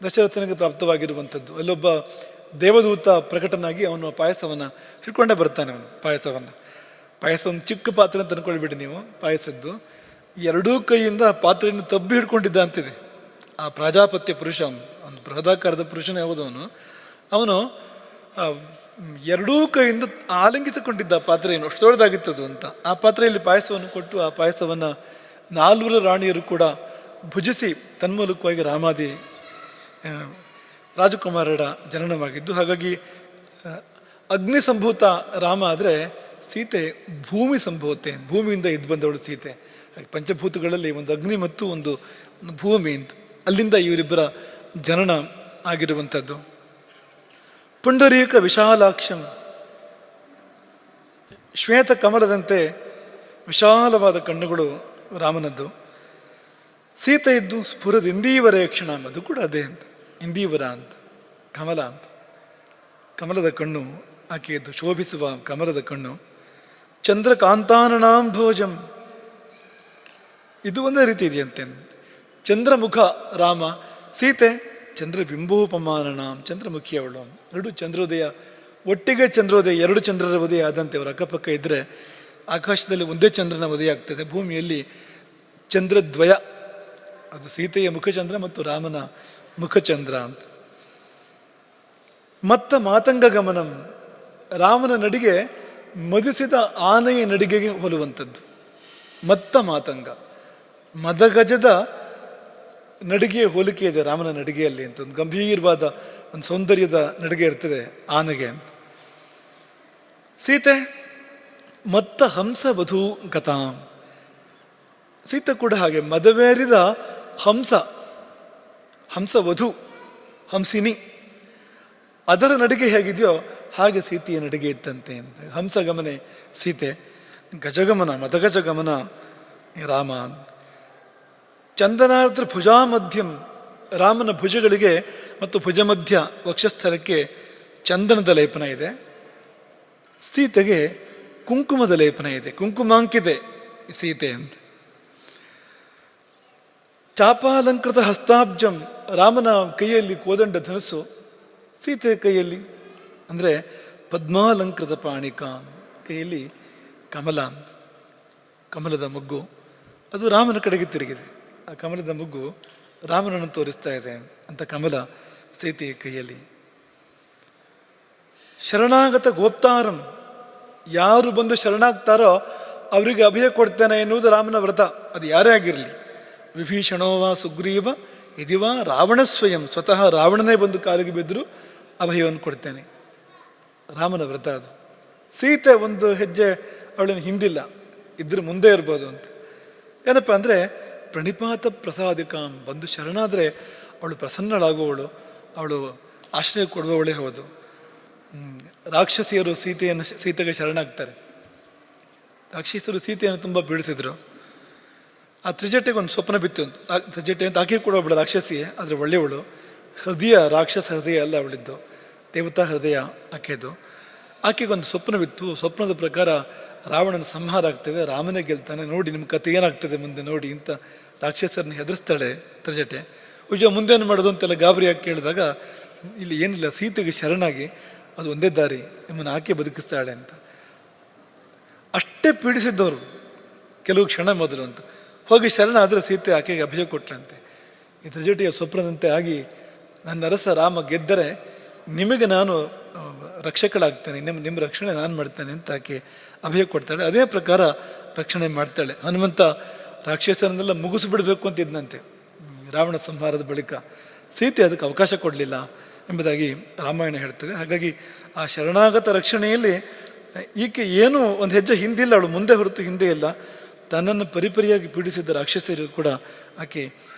ದಶರಥನಿಗೆ ಪ್ರಾಪ್ತವಾಗಿರುವಂಥದ್ದು. ಅಲ್ಲೊಬ್ಬ ದೇವದೂತ ಪ್ರಕಟನಾಗಿ ಅವನು ಆ ಪಾಯಸವನ್ನು ಹಿಡ್ಕೊಂಡೇ ಬರ್ತಾನೆ. ಅವನು ಪಾಯಸ ಒಂದು ಚಿಕ್ಕ ಪಾತ್ರೆ ಅಂತ ಅಂದ್ಕೊಳ್ಬಿಡಿ ನೀವು. ಪಾಯಸದ್ದು ಎರಡೂ ಕೈಯಿಂದ ಪಾತ್ರೆಯನ್ನು ತಬ್ಬಿ ಹಿಡ್ಕೊಂಡಿದ್ದ ಅಂತಿದೆ ಆ ಪ್ರಾಜಾಪತ್ಯ ಪುರುಷ. ಅವನು ಬೃಹದಾಕಾರದ ಪುರುಷನೇ ಹೌದವನು. ಅವನು ಎರಡೂ ಕೈಯಿಂದ ಆಲಿಂಗಿಸಿಕೊಂಡಿದ್ದ ಪಾತ್ರೆಯನ್ನು, ಅಷ್ಟು ದೊಡ್ಡದಾಗಿತ್ತದು ಅಂತ. ಆ ಪಾತ್ರೆಯಲ್ಲಿ ಪಾಯಸವನ್ನು ಕೊಟ್ಟು ಆ ಪಾಯಸವನ್ನು 4 ರಾಣಿಯರು ಕೂಡ ಭುಜಿಸಿ ತನ್ಮೂಲಕವಾಗಿ ರಾಮಾದಿ ರಾಜಕುಮಾರರ ಜನನವಾಗಿದ್ದು. ಹಾಗಾಗಿ ಅಗ್ನಿ ಸಂಭೂತ ರಾಮ ಆದರೆ ಸೀತೆ ಭೂಮಿ ಸಂಭೂತೆ, ಭೂಮಿಯಿಂದ ಇದ್ದು ಬಂದವಳು ಸೀತೆ. ಪಂಚಭೂತಗಳಲ್ಲಿ ಒಂದು ಅಗ್ನಿ ಮತ್ತು ಒಂದು ಭೂಮಿ, ಅಲ್ಲಿಂದ ಇವರಿಬ್ಬರ ಜನನ ಆಗಿರುವಂಥದ್ದು. ಪುಂಡರೀಕ ವಿಶಾಲಾಕ್ಷಂ, ಶ್ವೇತ ಕಮಲದಂತೆ ವಿಶಾಲವಾದ ಕಣ್ಣುಗಳು ರಾಮನದ್ದು. ಸೀತೆ ಇದ್ದು ಸ್ಫುರದ ಇಂದೀವರೇಕ್ಷಣ, ಅದು ಕೂಡ ಅದೇ ಅಂತ, ಇಂದೀವರ ಅಂತ, ಕಮಲ ಅಂತ, ಕಮಲದ ಕಣ್ಣು ಆಕೆಯದ್ದು, ಶೋಭಿಸುವ ಕಮಲದ ಕಣ್ಣು. ಚಂದ್ರಕಾಂತಾನನಾಂ ಭೋಜಂ, ಇದು ಒಂದೇ ರೀತಿ ಇದೆಯಂತೆ. ಚಂದ್ರಮುಖ ರಾಮ, ಸೀತೆ ಚಂದ್ರಬಿಂಬೋಪಮಾನನಾಂ, ಚಂದ್ರಮುಖಿ ಅವಳು. 2 ಚಂದ್ರೋದಯ ಒಟ್ಟಿಗೆ, ಚಂದ್ರೋದಯ 2 ಚಂದ್ರರ ಉದಯ ಆದಂತೆ ಅವರ ಅಕ್ಕಪಕ್ಕ ಇದ್ದರೆ ಆಕಾಶದಲ್ಲಿ ಒಂದೇ ಚಂದ್ರನ ಉದಯ ಆಗ್ತದೆ. ಭೂಮಿಯಲ್ಲಿ ಚಂದ್ರದ್ವಯ, ಅದು ಸೀತೆಯ ಮುಖಚಂದ್ರ ಮತ್ತು ರಾಮನ ಮುಖಚಂದ್ರ ಅಂತ. ಮತ್ತ ಮಾತಂಗ ಗಮನಂ, ರಾಮನ ನಡಿಗೆ ಮದಿಸಿದ ಆನೆಯ ನಡಿಗೆಗೆ ಹೋಲುವಂಥದ್ದು. ಮತ್ತ ಮಾತಂಗ, ಮದಗಜದ ನಡಿಗೆಯ ಹೋಲಿಕೆ ಇದೆ ರಾಮನ ನಡಿಗೆಯಲ್ಲಿ ಅಂತ. ಒಂದು ಗಂಭೀರವಾದ ಒಂದು ಸೌಂದರ್ಯದ ನಡಿಗೆ ಇರ್ತದೆ ಆನೆಗೆ ಅಂತ. ಸೀತೆ ಮತ್ತ ಹಂಸ ವಧೂ ಗತಾಂ, ಸೀತೆ ಕೂಡ ಹಾಗೆ ಮದವೇರಿದ ಹಂಸ ವಧು, ಹಂಸಿನಿ, ಅದರ ನಡಿಗೆ ಹೇಗಿದೆಯೋ ಹಾಗೆ ಸೀತೆಯ ನಡಿಗೆ ಇತ್ತಂತೆ ಅಂತ. ಹಂಸಗಮನೆ ಸೀತೆ, ಗಜಗಮನ ಮದಗಜಗಮನ ರಾಮ. ಚಂದನಾರ್ದ್ರ ಭುಜಾ ಮಧ್ಯಂ, ರಾಮನ ಭುಜಗಳಿಗೆ ಮತ್ತು ಭುಜ ಮಧ್ಯ ವಕ್ಷಸ್ಥಳಕ್ಕೆ ಚಂದನದ ಲೇಪನ ಇದೆ. ಸೀತೆಗೆ ಕುಂಕುಮದ ಲೇಪನ ಇದೆ, ಕುಂಕುಮಾಂಕಿತೆ ಸೀತೆ ಅಂತ. ಚಾಪಾಲಂಕೃತ ಹಸ್ತಾಬ್ಜಂ, ರಾಮನ ಕೈಯಲ್ಲಿ ಕೋದಂಡ ಧನಸ್ಸು, ಸೀತೆಯ ಕೈಯಲ್ಲಿ ಅಂದರೆ ಪದ್ಮಾಲಂಕೃತ ಪಾಣಿಕ, ಕೈಯಲ್ಲಿ ಕಮಲ, ಕಮಲದ ಮೊಗ್ಗು, ಅದು ರಾಮನ ಕಡೆಗೆ ತಿರುಗಿದೆ. ಆ ಕಮಲದ ಮೊಗ್ಗು ರಾಮನನ್ನು ತೋರಿಸ್ತಾ ಇದೆ ಅಂತ ಕಮಲ ಸೀತೆಯ ಕೈಯಲ್ಲಿ. ಶರಣಾಗತ ಗೋಪ್ತಾರಂ, ಯಾರು ಬಂದು ಶರಣಾಗ್ತಾರೋ ಅವರಿಗೆ ಅಭಯ ಕೊಡ್ತೇನೆ ಎನ್ನುವುದು ರಾಮನ ವ್ರತ. ಅದು ಯಾರೇ ಆಗಿರಲಿ, ವಿಭೀಷಣೋವ ಸುಗ್ರೀವ ಇದಿವಾ ರಾವಣ ಸ್ವಯಂ, ಸ್ವತಃ ರಾವಣನೇ ಬಂದು ಕಾಲಿಗೆ ಬಿದ್ದರೂ ಅಭಯವನ್ನು ಕೊಡ್ತೇನೆ, ರಾಮನ ವ್ರತ ಅದು. ಸೀತೆ ಒಂದು ಹೆಜ್ಜೆ ಅವಳನ್ನು ಹಿಂದಿಲ್ಲ, ಇದ್ರ ಮುಂದೆ ಇರ್ಬೋದು ಅಂತ. ಏನಪ್ಪ ಅಂದರೆ ಪ್ರಣಿಪಾತ ಪ್ರಸಾದಿಕಾಂ, ಬಂದು ಶರಣಾದರೆ ಅವಳು ಪ್ರಸನ್ನಳಾಗುವವಳು, ಅವಳು ಆಶ್ರಯ ಕೊಡುವವಳೇ ಹೌದು. ರಾಕ್ಷಸಿಯರು ಸೀತೆಗೆ ಶರಣಾಗ್ತಾರೆ. ರಾಕ್ಷಸರು ಸೀತೆಯನ್ನು ತುಂಬ ಪೀಡಿಸಿದ್ರು. ಆ ತ್ರಿಜಟೆಗೆ ಒಂದು ಸ್ವಪ್ನ ಬಿತ್ತು. ತ್ರಿಜಟೆ ಅಂತ ಆಕೆ ಕೂಡ ಒಬ್ಬಳು ರಾಕ್ಷಸಿಯೇ, ಆದರೆ ಒಳ್ಳೆಯವಳು. ಹೃದಯ ರಾಕ್ಷಸ ಹೃದಯ ಅಲ್ಲ ಅವಳಿದ್ದು, ದೇವತಾ ಹೃದಯ ಆಕೆದು. ಆಕೆಗೊಂದು ಸ್ವಪ್ನವಿತ್ತು. ಸ್ವಪ್ನದ ಪ್ರಕಾರ ರಾವಣನ ಸಂಹಾರ ಆಗ್ತದೆ, ರಾಮನೇ ಗೆಲ್ತಾನೆ, ನೋಡಿ ನಿಮ್ಮ ಕತೆ ಏನಾಗ್ತದೆ ಮುಂದೆ ನೋಡಿ ಅಂತ ರಾಕ್ಷಸರನ್ನ ಹೆದರಿಸ್ತಾಳೆ ತ್ರಿಜಟೆ. ಮುಂದೇನು ಮಾಡೋದು ಅಂತೆಲ್ಲ ಗಾಬರಿಯಾಗಿ ಕೇಳಿದಾಗ, ಇಲ್ಲಿ ಏನಿಲ್ಲ, ಸೀತೆಗೆ ಶರಣಾಗಿ ಅದು ಒಂದೇ ದಾರಿ, ನಿಮ್ಮನ್ನು ಆಕೆ ಬದುಕಿಸ್ತಾಳೆ ಅಂತ. ಅಷ್ಟೇ ಪೀಡಿಸಿದ್ದವರು ಕೆಲವು ಕ್ಷಣ ಮೊದಲು ಅಂತ ಹೋಗಿ ಶರಣಾದರೆ ಸೀತೆ ಆಕೆಗೆ ಅಭಯ ಕೊಟ್ಲಂತೆ. ಈ ತ್ರಿಜಟಿಯ ಸ್ವಪ್ನದಂತೆ ಆಗಿ, ನನ್ನ ಅರಸ ರಾಮ ಗೆದ್ದರೆ ನಿಮಗೆ ನಾನು ರಕ್ಷಕಳಾಗ್ತೇನೆ, ನಿಮ್ಮ ರಕ್ಷಣೆ ನಾನು ಮಾಡ್ತೇನೆ ಅಂತ ಆಕೆ ಅಭಯ ಕೊಡ್ತಾಳೆ. ಅದೇ ಪ್ರಕಾರ ರಕ್ಷಣೆ ಮಾಡ್ತಾಳೆ. ಹನುಮಂತ ರಾಕ್ಷಸರನ್ನೆಲ್ಲ ಮುಗಿಸಿಬಿಡಬೇಕು ಅಂತಿದ್ದಂತೆ ರಾವಣ ಸಂಹಾರದ ಬಳಿಕ. ಸೀತೆ ಅದಕ್ಕೆ ಅವಕಾಶ ಕೊಡಲಿಲ್ಲ ಎಂಬುದಾಗಿ ರಾಮಾಯಣ ಹೇಳ್ತದೆ. ಹಾಗಾಗಿ ಆ ಶರಣಾಗತ ರಕ್ಷಣೆಯಲ್ಲಿ ಈಕೆ ಏನೂ ಒಂದು ಹೆಜ್ಜೆ ಹಿಂದಿಲ್ಲ, ಅವಳು ಮುಂದೆ ಹೊರತು ಹಿಂದೆ ಇಲ್ಲ. ತನ್ನನ್ನು ಪರಿಪರಿಯಾಗಿ ಪೀಡಿಸಿದ್ದ ರಾಕ್ಷಸರಿಗೂ ಕೂಡ ಆಕೆ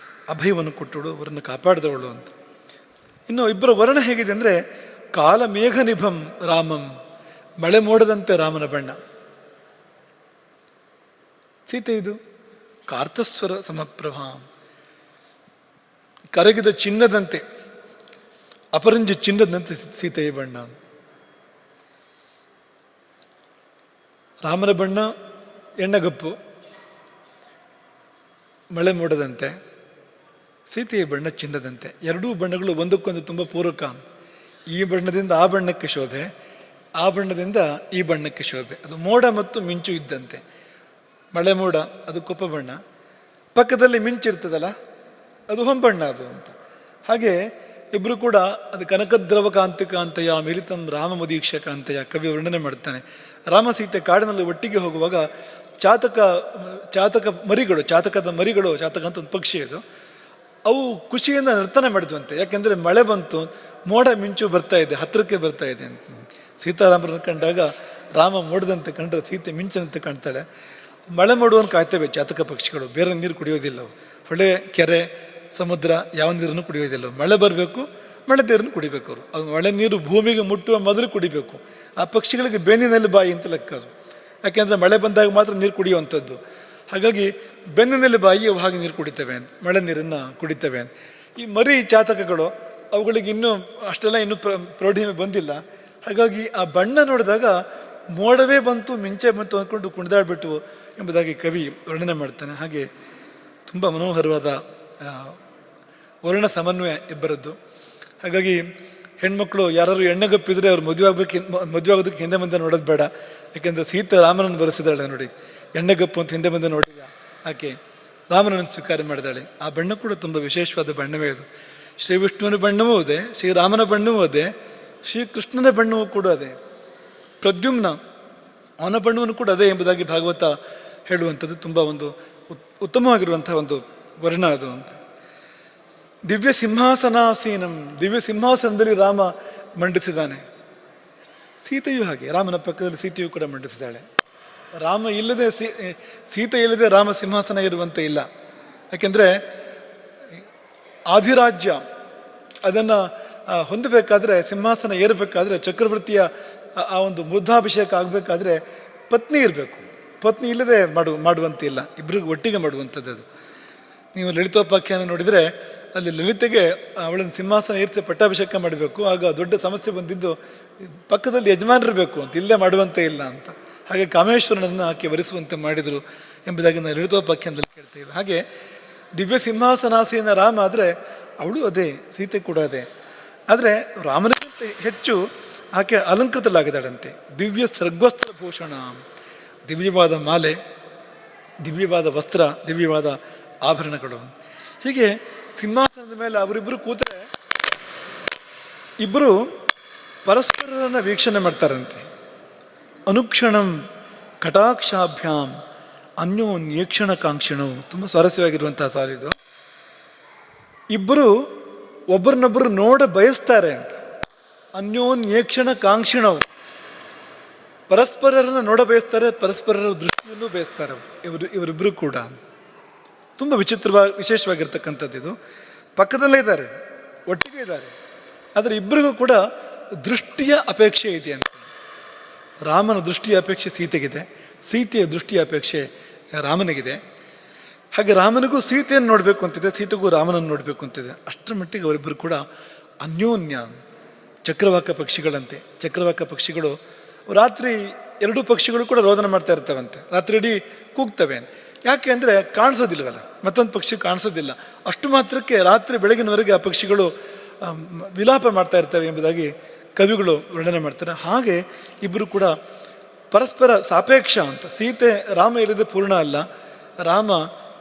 ಅಭಯವನ್ನು ಕೊಟ್ಟಳು, ಅವರನ್ನು ಕಾಪಾಡಿದವಳು ಅಂತ. ಇನ್ನು ಇಬ್ಬರ ವರ್ಣ ಹೇಗಿದೆ ಅಂದರೆ, ಕಾಲ ಮೇಘ ನಿಭಂ ರಾಮಂ, ಮಳೆ ಮೋಡದಂತೆ ರಾಮನ ಬಣ್ಣ. ಸೀತೆ ಇದು ಕಾರ್ತಸ್ವರ ಸಮಪ್ರಭಾಂ, ಕರಗಿದ ಚಿನ್ನದಂತೆ, ಅಪರಂಜಿ ಚಿನ್ನದಂತೆ ಸೀತೆಯ ಬಣ್ಣ. ರಾಮನ ಬಣ್ಣ ಎಣ್ಣಗಪ್ಪು, ಮಳೆ ಮೋಡದಂತೆ. ಸೀತೆಯ ಬಣ್ಣ ಚಿನ್ನದಂತೆ. ಎರಡೂ ಬಣ್ಣಗಳು ಒಂದಕ್ಕೊಂದು ತುಂಬ ಪೂರಕ. ಈ ಬಣ್ಣದಿಂದ ಆ ಬಣ್ಣಕ್ಕೆ ಶೋಭೆ, ಆ ಬಣ್ಣದಿಂದ ಈ ಬಣ್ಣಕ್ಕೆ ಶೋಭೆ. ಅದು ಮೋಡ ಮತ್ತು ಮಿಂಚು ಇದ್ದಂತೆ. ಮಳೆ ಮೋಡ ಅದು ಕೊಪ್ಪ ಬಣ್ಣ, ಪಕ್ಕದಲ್ಲಿ ಮಿಂಚಿರ್ತದಲ್ಲ ಅದು ಹೊಂಬಣ್ಣ ಅದು ಅಂತ. ಹಾಗೆ ಇಬ್ಬರು ಕೂಡ ಅದು ಕನಕದ್ರವ ಕಾಂತಿಕಾಂತಯ ಮಿಲಿತಂ ರಾಮ ಮುದೀಕ್ಷ ಕಾಂತಯ ಕವಿ ವರ್ಣನೆ ಮಾಡ್ತಾನೆ. ರಾಮ ಸೀತೆ ಕಾಡಿನಲ್ಲಿ ಒಟ್ಟಿಗೆ ಹೋಗುವಾಗ ಚಾತಕ ಮರಿಗಳು, ಚಾತಕದ ಮರಿಗಳು, ಚಾತಕ ಅಂತ ಒಂದು ಪಕ್ಷಿ ಅದು, ಅವು ಖುಷಿಯಿಂದ ನರ್ತನೆ ಮಾಡಿದ್ವಂತೆ. ಯಾಕೆಂದರೆ ಮಳೆ ಬಂತು, ಮೋಡ ಮಿಂಚು ಬರ್ತಾ ಇದೆ, ಹತ್ತಿರಕ್ಕೆ ಬರ್ತಾ ಇದೆ ಅಂತ. ಸೀತಾರಾಮರನ್ನು ಕಂಡಾಗ ರಾಮ ಮೋಡದಂತೆ ಕಂಡ್ರೆ ಸೀತೆ ಮಿಂಚಿನಂತೆ ಕಾಣ್ತಾಳೆ. ಮಳೆ ಮೋಡುವನ್ನು ಕಾಯ್ತೇವೆ ಚಾತಕ ಪಕ್ಷಿಗಳು, ಬೇರೆ ನೀರು ಕುಡಿಯೋದಿಲ್ಲ ಅವು. ಹೊಳೆ, ಕೆರೆ, ಸಮುದ್ರ ಯಾವ ನೀರನ್ನು ಕುಡಿಯೋದಿಲ್ಲ. ಮಳೆ ಬರಬೇಕು, ಮಳೆ ನೀರನ್ನು ಕುಡಿಬೇಕು ಅವರು. ಅದು ಮಳೆ ನೀರು ಭೂಮಿಗೆ ಮುಟ್ಟುವ ಮೊದಲು ಕುಡಿಬೇಕು. ಆ ಪಕ್ಷಿಗಳಿಗೆ ಬೆನ್ನಿನಲ್ಲಿ ಬಾಯಿ ಅಂತ ಲೆಕ್ಕ ಅದು. ಯಾಕೆಂದರೆ ಮಳೆ ಬಂದಾಗ ಮಾತ್ರ ನೀರು ಕುಡಿಯುವಂಥದ್ದು. ಹಾಗಾಗಿ ಬೆನ್ನಿನಲ್ಲಿ ಬಾಯಿ ಅವು ಹಾಗೆ ನೀರು ಕುಡಿತವೆ ಅಂತ, ಮಳೆ ನೀರನ್ನು ಕುಡಿತವೆ ಅಂತ. ಈ ಮರಿ ಚಾತಕಗಳು ಅವುಗಳಿಗೆ ಇನ್ನೂ ಅಷ್ಟೆಲ್ಲ ಇನ್ನೂ ಪ್ರೌಢಿಮೆ ಬಂದಿಲ್ಲ. ಹಾಗಾಗಿ ಆ ಬಣ್ಣ ನೋಡಿದಾಗ ಮೋಡವೇ ಬಂತು, ಮಿಂಚೆ ಬಂತು ಅಂದ್ಕೊಂಡು ಕುಣಿದಾಡ್ಬಿಟ್ಟು ಎಂಬುದಾಗಿ ಕವಿ ವರ್ಣನೆ ಮಾಡ್ತಾನೆ. ಹಾಗೆ ತುಂಬ ಮನೋಹರವಾದ ವರ್ಣ ಸಮನ್ವಯ ಇಬ್ಬರದ್ದು. ಹಾಗಾಗಿ ಹೆಣ್ಮಕ್ಳು ಯಾರು ಎಣ್ಣೆಗಪ್ಪಿದ್ರೆ ಅವ್ರು ಮದುವೆ ಆಗೋದಕ್ಕೆ ಹಿಂದೆ ಮುಂದೆ ನೋಡೋದು ಬೇಡ. ಯಾಕೆಂದರೆ ಸೀತೆ ರಾಮನನ್ನು ಬರೆಸಿದಾಳೆ ನೋಡಿ, ಎಣ್ಣೆಗಪ್ಪು ಅಂತ ಹಿಂದೆ ಮುಂದೆ ನೋಡಿಲ್ಲ ಆಕೆ, ರಾಮನನ್ನು ಸ್ವೀಕಾರ ಮಾಡಿದಾಳೆ. ಆ ಬಣ್ಣ ಕೂಡ ತುಂಬ ವಿಶೇಷವಾದ ಬಣ್ಣವೇ ಅದು. ಶ್ರೀ ವಿಷ್ಣುವಿನ ಬಣ್ಣವೂ ಅದೇ, ಶ್ರೀರಾಮನ ಬಣ್ಣವೂ ಅದೇ, ಶ್ರೀಕೃಷ್ಣನ ಬಣ್ಣವೂ ಕೂಡ ಅದೇ, ಪ್ರದ್ಯುಮ್ನ ಅವನ ಬಣ್ಣವನ್ನು ಕೂಡ ಅದೇ ಎಂಬುದಾಗಿ ಭಾಗವತ ಹೇಳುವಂಥದ್ದು ತುಂಬ ಒಂದು ಉತ್ತಮವಾಗಿರುವಂಥ ಒಂದು ವರ್ಣ ಅದು ಅಂತ. ದಿವ್ಯ ಸಿಂಹಾಸನಾಸೀನಂ, ದಿವ್ಯ ಸಿಂಹಾಸನದಲ್ಲಿ ರಾಮ ಮಂಡಿಸಿದ್ದಾನೆ. ಸೀತೆಯೂ ಹಾಗೆ, ರಾಮನ ಪಕ್ಕದಲ್ಲಿ ಸೀತೆಯೂ ಕೂಡ ಮಂಡಿಸಿದ್ದಾಳೆ. ರಾಮ ಇಲ್ಲದೆ ಸೀತೆ ಇಲ್ಲದೆ ರಾಮ ಸಿಂಹಾಸನ ಇರುವಂತೆ ಇಲ್ಲ. ಯಾಕೆಂದರೆ ಆಧಿರಾಜ್ಯ ಅದನ್ನು ಹೊಂದಬೇಕಾದ್ರೆ, ಸಿಂಹಾಸನ ಏರಬೇಕಾದ್ರೆ, ಚಕ್ರವರ್ತಿಯ ಆ ಒಂದು ಮುದ್ದಾಭಿಷೇಕ ಆಗಬೇಕಾದ್ರೆ ಪತ್ನಿ ಇರಬೇಕು. ಪತ್ನಿ ಇಲ್ಲದೆ ಮಾಡುವಂತಿಲ್ಲ, ಇಬ್ಬರಿಗೂ ಒಟ್ಟಿಗೆ ಮಾಡುವಂಥದ್ದು ಅದು. ನೀವು ಲಲಿತೋಪಾಖ್ಯಾನ ನೋಡಿದರೆ ಅಲ್ಲಿ ಲಲಿತೆಗೆ ಅವಳನ್ನು ಸಿಂಹಾಸನ ಏರಿಸಿ ಪಟ್ಟಾಭಿಷೇಕ ಮಾಡಬೇಕು. ಆಗ ದೊಡ್ಡ ಸಮಸ್ಯೆ ಬಂದಿದ್ದು ಪಕ್ಕದಲ್ಲಿ ಯಜಮಾನರಿರಬೇಕು ಅಂತ, ಇಲ್ಲೇ ಮಾಡುವಂತೆ ಇಲ್ಲ ಅಂತ. ಹಾಗೆ ಕಾಮೇಶ್ವರನನ್ನು ಆಕೆ ವರಿಸುವಂತೆ ಮಾಡಿದರು ಎಂಬುದಾಗಿ ನಾವು ಲಲಿತೋಪಾಖ್ಯಾನದಲ್ಲಿ ಕೇಳ್ತೇವೆ. ಹಾಗೆ ದಿವ್ಯ ಸಿಂಹಾಸನಾಸೀನ ರಾಮ ಆದರೆ ಅವಳು ಅದೇ, ಸೀತೆ ಕೂಡ ಅದೇ. ಆದರೆ ರಾಮನಿಗಿಂತ ಹೆಚ್ಚು ಆಕೆ ಅಲಂಕೃತಲಾಗಿದ್ದಾಳಂತೆ. ದಿವ್ಯ ಸರ್ಗವಸ್ತ್ರ ಭೂಷಣ, ದಿವ್ಯವಾದ ಮಾಲೆ, ದಿವ್ಯವಾದ ವಸ್ತ್ರ, ದಿವ್ಯವಾದ ಆಭರಣಗಳು. ಹೀಗೆ ಸಿಂಹಾಸನದ ಮೇಲೆ ಅವರಿಬ್ಬರು ಕೂತರೆ ಇಬ್ಬರು ಪರಸ್ಪರರನ್ನು ವೀಕ್ಷಣೆ ಮಾಡ್ತಾರಂತೆ. ಅನುಕ್ಷಣಂ ಕಟಾಕ್ಷಾಭ್ಯಾಂ ಅನ್ಯೋನ್ಯೇಕ್ಷಣ ಕಾಂಕ್ಷಿಣು. ತುಂಬ ಸ್ವಾರಸ್ಯವಾಗಿರುವಂತಹ ಸಾಲಿದು. ಇಬ್ಬರು ಒಬ್ಬರನ್ನೊಬ್ಬರು ನೋಡ ಬಯಸ್ತಾರೆ ಅಂತ. ಅನ್ಯೋನ್ಯೇಕ್ಷಣ ಕಾಂಕ್ಷಿಣವು, ಪರಸ್ಪರರನ್ನು ನೋಡ ಬಯಸ್ತಾರೆ, ಪರಸ್ಪರರ ದೃಷ್ಟಿಯನ್ನು ಬಯಸ್ತಾರೆ ಇವರಿಬ್ಬರು ಕೂಡ. ತುಂಬ ವಿಶೇಷವಾಗಿರ್ತಕ್ಕಂಥದ್ದು ಇದು. ಪಕ್ಕದಲ್ಲೇ ಇದ್ದಾರೆ, ಒಟ್ಟಿಗೆ ಇದ್ದಾರೆ, ಆದರೆ ಇಬ್ಬರಿಗೂ ಕೂಡ ದೃಷ್ಟಿಯ ಅಪೇಕ್ಷೆ ಇದೆ ಅಂತ. ರಾಮನ ದೃಷ್ಟಿಯ ಅಪೇಕ್ಷೆ ಸೀತೆಗಿದೆ, ಸೀತೆಯ ದೃಷ್ಟಿಯ ಅಪೇಕ್ಷೆ ರಾಮನಿಗಿದೆ. ಹಾಗೆ ರಾಮನಿಗೂ ಸೀತೆಯನ್ನು ನೋಡಬೇಕು ಅಂತಿದೆ, ಸೀತೆಗೂ ರಾಮನನ್ನು ನೋಡಬೇಕು ಅಂತಿದೆ. ಅಷ್ಟರ ಮಟ್ಟಿಗೆ ಅವರಿಬ್ಬರು ಕೂಡ ಅನ್ಯೋನ್ಯ. ಚಕ್ರವಾಕ ಪಕ್ಷಿಗಳಂತೆ. ಚಕ್ರವಾಕ ಪಕ್ಷಿಗಳು ರಾತ್ರಿ ಎರಡೂ ಪಕ್ಷಿಗಳು ಕೂಡ ರೋದನ ಮಾಡ್ತಾ ಇರ್ತವಂತೆ, ರಾತ್ರಿ ಇಡೀ ಕೂಗ್ತವೆ. ಯಾಕೆ ಅಂದರೆ ಕಾಣಿಸೋದಿಲ್ವಲ್ಲ, ಮತ್ತೊಂದು ಪಕ್ಷಿ ಕಾಣಿಸೋದಿಲ್ಲ. ಅಷ್ಟು ಮಾತ್ರಕ್ಕೆ ರಾತ್ರಿ ಬೆಳಗಿನವರೆಗೆ ಆ ಪಕ್ಷಿಗಳು ವಿಲಾಪ ಮಾಡ್ತಾ ಇರ್ತವೆ ಎಂಬುದಾಗಿ ಕವಿಗಳು ವರ್ಣನೆ ಮಾಡ್ತಾರೆ. ಹಾಗೆ ಇಬ್ಬರು ಕೂಡ ಪರಸ್ಪರ ಸಾಪೇಕ್ಷ ಅಂತ. ಸೀತೆ ರಾಮ ಇಲ್ಲದೆ ಪೂರ್ಣ ಅಲ್ಲ, ರಾಮ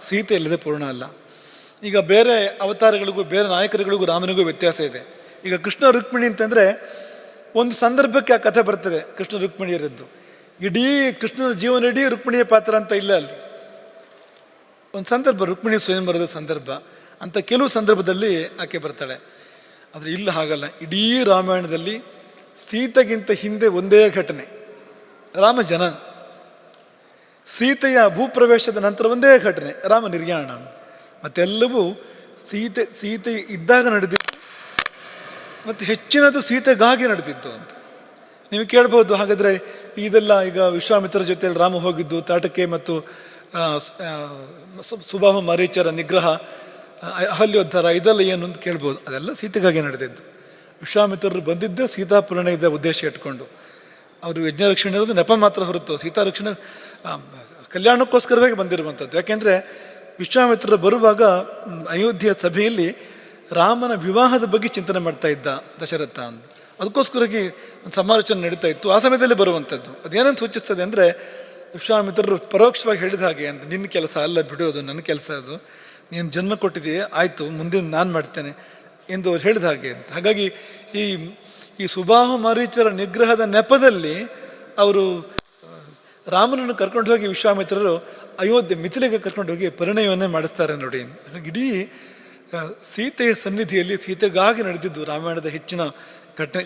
ಸೀತೆ ಇಲ್ಲದೆ ಪೂರ್ಣ ಅಲ್ಲ. ಈಗ ಬೇರೆ ಅವತಾರಗಳಿಗೂ ಬೇರೆ ನಾಯಕರುಗಳಿಗೂ ರಾಮನಿಗೂ ವ್ಯತ್ಯಾಸ ಇದೆ. ಈಗ ಕೃಷ್ಣ ರುಕ್ಮಿಣಿ ಅಂತಂದರೆ ಒಂದು ಸಂದರ್ಭಕ್ಕೆ ಆ ಕಥೆ ಬರ್ತದೆ, ಕೃಷ್ಣ ರುಕ್ಮಿಣಿಯರದ್ದು. ಇಡೀ ಕೃಷ್ಣನ ಜೀವನ ಇಡೀ ರುಕ್ಮಿಣಿಯ ಪಾತ್ರ ಅಂತ ಇಲ್ಲ. ಅಲ್ಲಿ ಒಂದು ಸಂದರ್ಭ, ರುಕ್ಮಿಣಿ ಸ್ವಯಂವರದ ಸಂದರ್ಭ ಅಂತ ಕೆಲವು ಸಂದರ್ಭದಲ್ಲಿ ಆಕೆ ಬರ್ತಾಳೆ. ಆದರೆ ಇಲ್ಲ ಹಾಗಲ್ಲ. ಇಡೀ ರಾಮಾಯಣದಲ್ಲಿ ಸೀತೆಗಿಂತ ಹಿಂದೆ ಒಂದೇ ಘಟನೆ, ರಾಮ ಜನನ. ಸೀತೆಯ ಭೂಪ್ರವೇಶದ ನಂತರ ಒಂದೇ ಘಟನೆ, ರಾಮ ನಿರ್ಯಾಣ. ಮತ್ತೆಲ್ಲವೂ ಸೀತೆ ಇದ್ದಾಗ ನಡೆದಿತ್ತು ಮತ್ತು ಹೆಚ್ಚಿನದು ಸೀತೆಗಾಗಿ ನಡೆದಿತ್ತು ಅಂತ. ನೀವು ಕೇಳ್ಬೋದು, ಹಾಗಾದರೆ ಇದೆಲ್ಲ ಈಗ ವಿಶ್ವಾಮಿತ್ರ ಜೊತೆಯಲ್ಲಿ ರಾಮ ಹೋಗಿದ್ದು, ತಾಟಕೆ ಮತ್ತು ಸುಬಾಹು ಮಾರೀಚರ ನಿಗ್ರಹ, ಅಹಲ್ಯೋದ್ಧಾರ, ಇದೆಲ್ಲ ಏನು ಅಂತ ಕೇಳ್ಬೋದು. ಅದೆಲ್ಲ ಸೀತೆಗಾಗಿ ನಡೆದಿದ್ದು. ವಿಶ್ವಾಮಿತ್ರರು ಬಂದಿದ್ದೇ ಸೀತಾಪೂರಣದ ಉದ್ದೇಶ ಇಟ್ಕೊಂಡು. ಅವರು ಯಜ್ಞ ರಕ್ಷಣೆ ಇರೋದು ನೆಪ ಮಾತ್ರ ಹೊರತು ಸೀತಾ ರಕ್ಷಣೆ ಕಲ್ಯಾಣಕ್ಕೋಸ್ಕರವೇ ಬಂದಿರುವಂಥದ್ದು. ಯಾಕೆಂದರೆ ವಿಶ್ವಾಮಿತ್ರರು ಬರುವಾಗ ಅಯೋಧ್ಯೆಯ ಸಭೆಯಲ್ಲಿ ರಾಮನ ವಿವಾಹದ ಬಗ್ಗೆ ಚಿಂತನೆ ಮಾಡ್ತಾ ಇದ್ದ ದಶರಥ ಅಂತ. ಅದಕ್ಕೋಸ್ಕರವಾಗಿ ಒಂದು ಸಮಾಲೋಚನೆ ನಡೀತಾ ಇತ್ತು. ಆ ಸಮಯದಲ್ಲಿ ಬರುವಂಥದ್ದು. ಅದೇನೇನು ಸೂಚಿಸ್ತದೆ ಅಂದರೆ, ವಿಶ್ವಾಮಿತ್ರರು ಪರೋಕ್ಷವಾಗಿ ಹೇಳಿದ ಹಾಗೆ ಅಂತ, ನಿನ್ನ ಕೆಲಸ ಅಲ್ಲ ಬಿಡೋದು, ನನ್ನ ಕೆಲಸ ಅದು, ನೀನು ಜನ್ಮ ಕೊಟ್ಟಿದೆಯೇ, ಆಯಿತು, ಮುಂದಿನ ನಾನು ಮಾಡ್ತೇನೆ ಎಂದು ಅವ್ರು ಹೇಳಿದ ಹಾಗೆ ಅಂತ. ಹಾಗಾಗಿ ಈ ಸುಬಾಹು ಮಾರೀಚರ ನಿಗ್ರಹದ ನೆಪದಲ್ಲಿ ಅವರು ರಾಮನನ್ನು ಕರ್ಕೊಂಡು ಹೋಗಿ ವಿಶ್ವಾಮಿತ್ರರು ಅಯೋಧ್ಯೆ ಮಿಥಿಲೆಗೆ ಕರ್ಕೊಂಡು ಹೋಗಿ ಪರಿಣಯವನ್ನೇ ಮಾಡಿಸ್ತಾರೆ ನೋಡಿ. ಹಾಗಾಗಿ ಇಡೀ ಸೀತೆಯ ಸನ್ನಿಧಿಯಲ್ಲಿ ಸೀತೆಗಾಗಿ ನಡೆದಿದ್ದು ರಾಮಾಯಣದ ಹೆಚ್ಚಿನ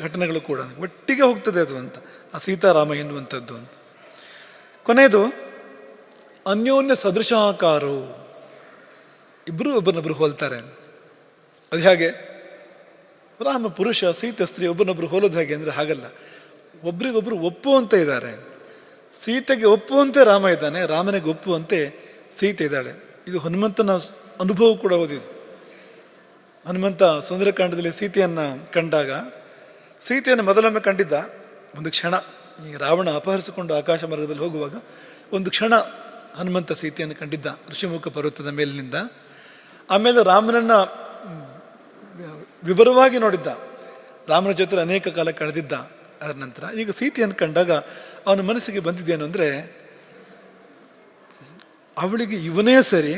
ಘಟನೆಗಳು ಕೂಡ ಒಟ್ಟಿಗೆ ಹೋಗ್ತದೆ ಅದು ಅಂತ, ಆ ಸೀತಾರಾಮ ಎನ್ನುವಂಥದ್ದು ಅಂತ. ಕೊನೆಯದು ಅನ್ಯೋನ್ಯ ಸದೃಶಾಕಾರು, ಇಬ್ಬರು ಒಬ್ಬರನ್ನೊಬ್ಬರು ಹೋಲ್ತಾರೆ. ಅದು ಹೇಗೆ? ರಾಮ ಪುರುಷ, ಸೀತೆ ಸ್ತ್ರೀ, ಒಬ್ಬರನ್ನೊಬ್ಬರು ಹೋಲೋದು ಹೇಗೆ ಅಂದರೆ ಹಾಗಲ್ಲ, ಒಬ್ರಿಗೊಬ್ಬರು ಒಪ್ಪುವಂತೆ ಇದ್ದಾರೆ. ಸೀತೆಗೆ ಒಪ್ಪುವಂತೆ ರಾಮ ಇದ್ದಾನೆ, ರಾಮನಿಗೆ ಒಪ್ಪುವಂತೆ ಸೀತೆ ಇದ್ದಾಳೆ. ಇದು ಹನುಮಂತನ ಅನುಭವ ಕೂಡ ಓದಿದ್ದು. ಹನುಮಂತ ಸುಂದರಕಾಂಡದಲ್ಲಿ ಸೀತೆಯನ್ನು ಕಂಡಾಗ, ಸೀತೆಯನ್ನು ಮೊದಲೊಮ್ಮೆ ಕಂಡಿದ್ದ ಒಂದು ಕ್ಷಣ, ಈ ರಾವಣ ಅಪಹರಿಸಿಕೊಂಡು ಆಕಾಶ ಮಾರ್ಗದಲ್ಲಿ ಹೋಗುವಾಗ ಒಂದು ಕ್ಷಣ ಹನುಮಂತ ಸೀತೆಯನ್ನು ಕಂಡಿದ್ದ ಋಷಿಮುಖ ಪರ್ವತದ ಮೇಲಿನಿಂದ. ಆಮೇಲೆ ರಾಮನನ್ನು ವಿವರವಾಗಿ ನೋಡಿದ್ದ, ರಾಮನ ಜೊತೆ ಅನೇಕ ಕಾಲ ಕಳೆದಿದ್ದ. ಅದರ ನಂತರ ಈಗ ಸೀತೆಯನ್ನು ಕಂಡಾಗ ಅವನ ಮನಸ್ಸಿಗೆ ಬಂದಿದ್ದೇನು ಅಂದರೆ, ಅವಳಿಗೆ ಇವನೇ ಸರಿ,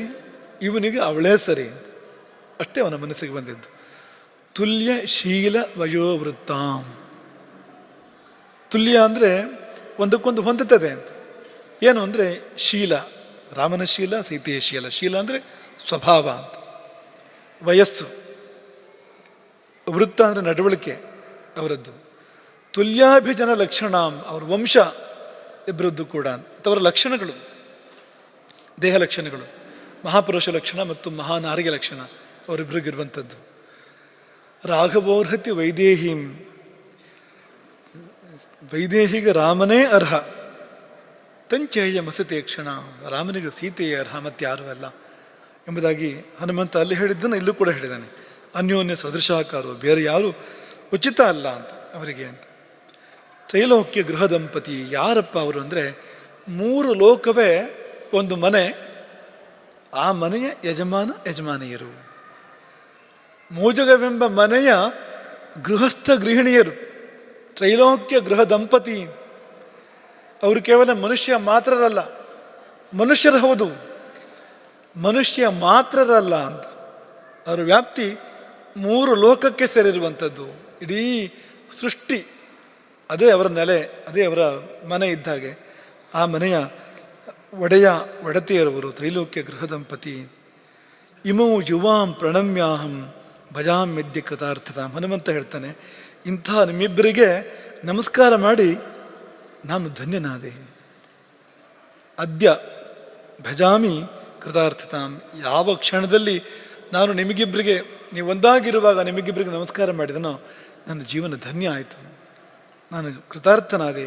ಇವನಿಗೆ ಅವಳೇ ಸರಿ, ಅಷ್ಟೇ ಅವನ ಮನಸ್ಸಿಗೆ ಬಂದಿದ್ದು. ತುಲ್ಯ ಶೀಲ ವಯೋವೃತ್ತಾಂ. ತುಲ್ಯ ಅಂದರೆ ಒಂದಕ್ಕೊಂದು ಹೊಂದುತ್ತದೆ ಅಂತ. ಏನು ಅಂದರೆ ಶೀಲ, ರಾಮನ ಶೀಲ, ಸೀತೆಯ ಶೀಲ. ಶೀಲ ಅಂದರೆ ಸ್ವಭಾವ ಅಂತ, ವಯಸ್ಸು. ವೃತ್ತ ಅಂದರೆ ನಡವಳಿಕೆ ಅವರದ್ದು. ತುಲ್ಯಾಭಿಜನ ಲಕ್ಷಣಾಂ, ಅವ್ರ ವಂಶ ಇಬ್ಬರದ್ದು ಕೂಡ ಅವರ ಲಕ್ಷಣಗಳು, ದೇಹ ಲಕ್ಷಣಗಳು, ಮಹಾಪುರುಷ ಲಕ್ಷಣ ಮತ್ತು ಮಹಾನಾರಿಗೆ ಲಕ್ಷಣ ಅವರಿಬ್ಬರಿಗಿರುವಂಥದ್ದು. ರಾಘವೋರ್ಹತಿ ವೈದೇಹೀಂ, ವೈದೇಹಿಗೆ ರಾಮನೇ ಅರ್ಹ, ತಂಚೇಯ ಮಸತೆ ಕ್ಷಣ, ರಾಮನಿಗೆ ಸೀತೆಯೇ ಅರ್ಹ, ಮತ್ತೆ ಯಾರೂ ಅಲ್ಲ ಎಂಬುದಾಗಿ ಹನುಮಂತ ಅಲ್ಲಿ ಹೇಳಿದ್ದನ್ನು ಇಲ್ಲೂ ಕೂಡ ಹೇಳಿದ್ದಾನೆ. ಅನ್ಯೋನ್ಯ ಸದೃಶಾಕಾರು, ಬೇರೆ ಯಾರು ಉಚಿತ ಅಲ್ಲ ಅಂತ ಅವರಿಗೆ ಅಂತ. ತ್ರೈಲೋಕ್ಯ ಗೃಹ ದಂಪತಿ, ಯಾರಪ್ಪ ಅವರು ಅಂದರೆ 3 ಲೋಕವೇ ಒಂದು ಮನೆ, ಆ ಮನೆಯ ಯಜಮಾನ ಯಜಮಾನಿಯರು, ಮೋಜಗವೆಂಬ ಮನೆಯ ಗೃಹಸ್ಥ ಗೃಹಿಣಿಯರು, ತ್ರೈಲೋಕ್ಯ ಗೃಹ ದಂಪತಿ. ಅವರು ಕೇವಲ ಮನುಷ್ಯ ಮಾತ್ರರಲ್ಲ, ಮನುಷ್ಯರು ಹೌದು, ಮನುಷ್ಯ ಮಾತ್ರರಲ್ಲ ಅಂತ. ಅವರ ವ್ಯಾಪ್ತಿ 3 ಲೋಕಕ್ಕೆ ಸೇರಿರುವಂಥದ್ದು. ಇಡೀ ಸೃಷ್ಟಿ ಅದೇ ಅವರ ನೆಲೆ, ಅದೇ ಅವರ ಮನೆ ಇದ್ದ ಹಾಗೆ. ಆ ಮನೆಯ ಒಡತಿಯರವರು ತ್ರೈಲೋಕ್ಯ ಗೃಹ ದಂಪತಿ. ಇಮೌ ಯುವಾಂ ಪ್ರಣಮ್ಯಾಹಂ ಭಜಾಮ್ಯದ್ಯ ಕೃತಾರ್ಥತಾಂ. ಹನುಮಂತ ಹೇಳ್ತಾನೆ, ಇಂಥ ನಿಮ್ಮಿಬ್ಬರಿಗೆ ನಮಸ್ಕಾರ ಮಾಡಿ ನಾನು ಧನ್ಯನಾದೆ. ಅದ್ಯ ಭಜಾಮಿ ಕೃತಾರ್ಥತಾಂ. ಯಾವ ಕ್ಷಣದಲ್ಲಿ ನಾನು ನಿಮಗಿಬ್ಬರಿಗೆ, ನೀವು ಒಂದಾಗಿರುವಾಗ ನಿಮಗಿಬ್ಬರಿಗೆ ನಮಸ್ಕಾರ ಮಾಡಿದನೋ ನನ್ನ ಜೀವನ ಧನ್ಯ ಆಯಿತು, ನಾನು ಕೃತಾರ್ಥನಾದೆ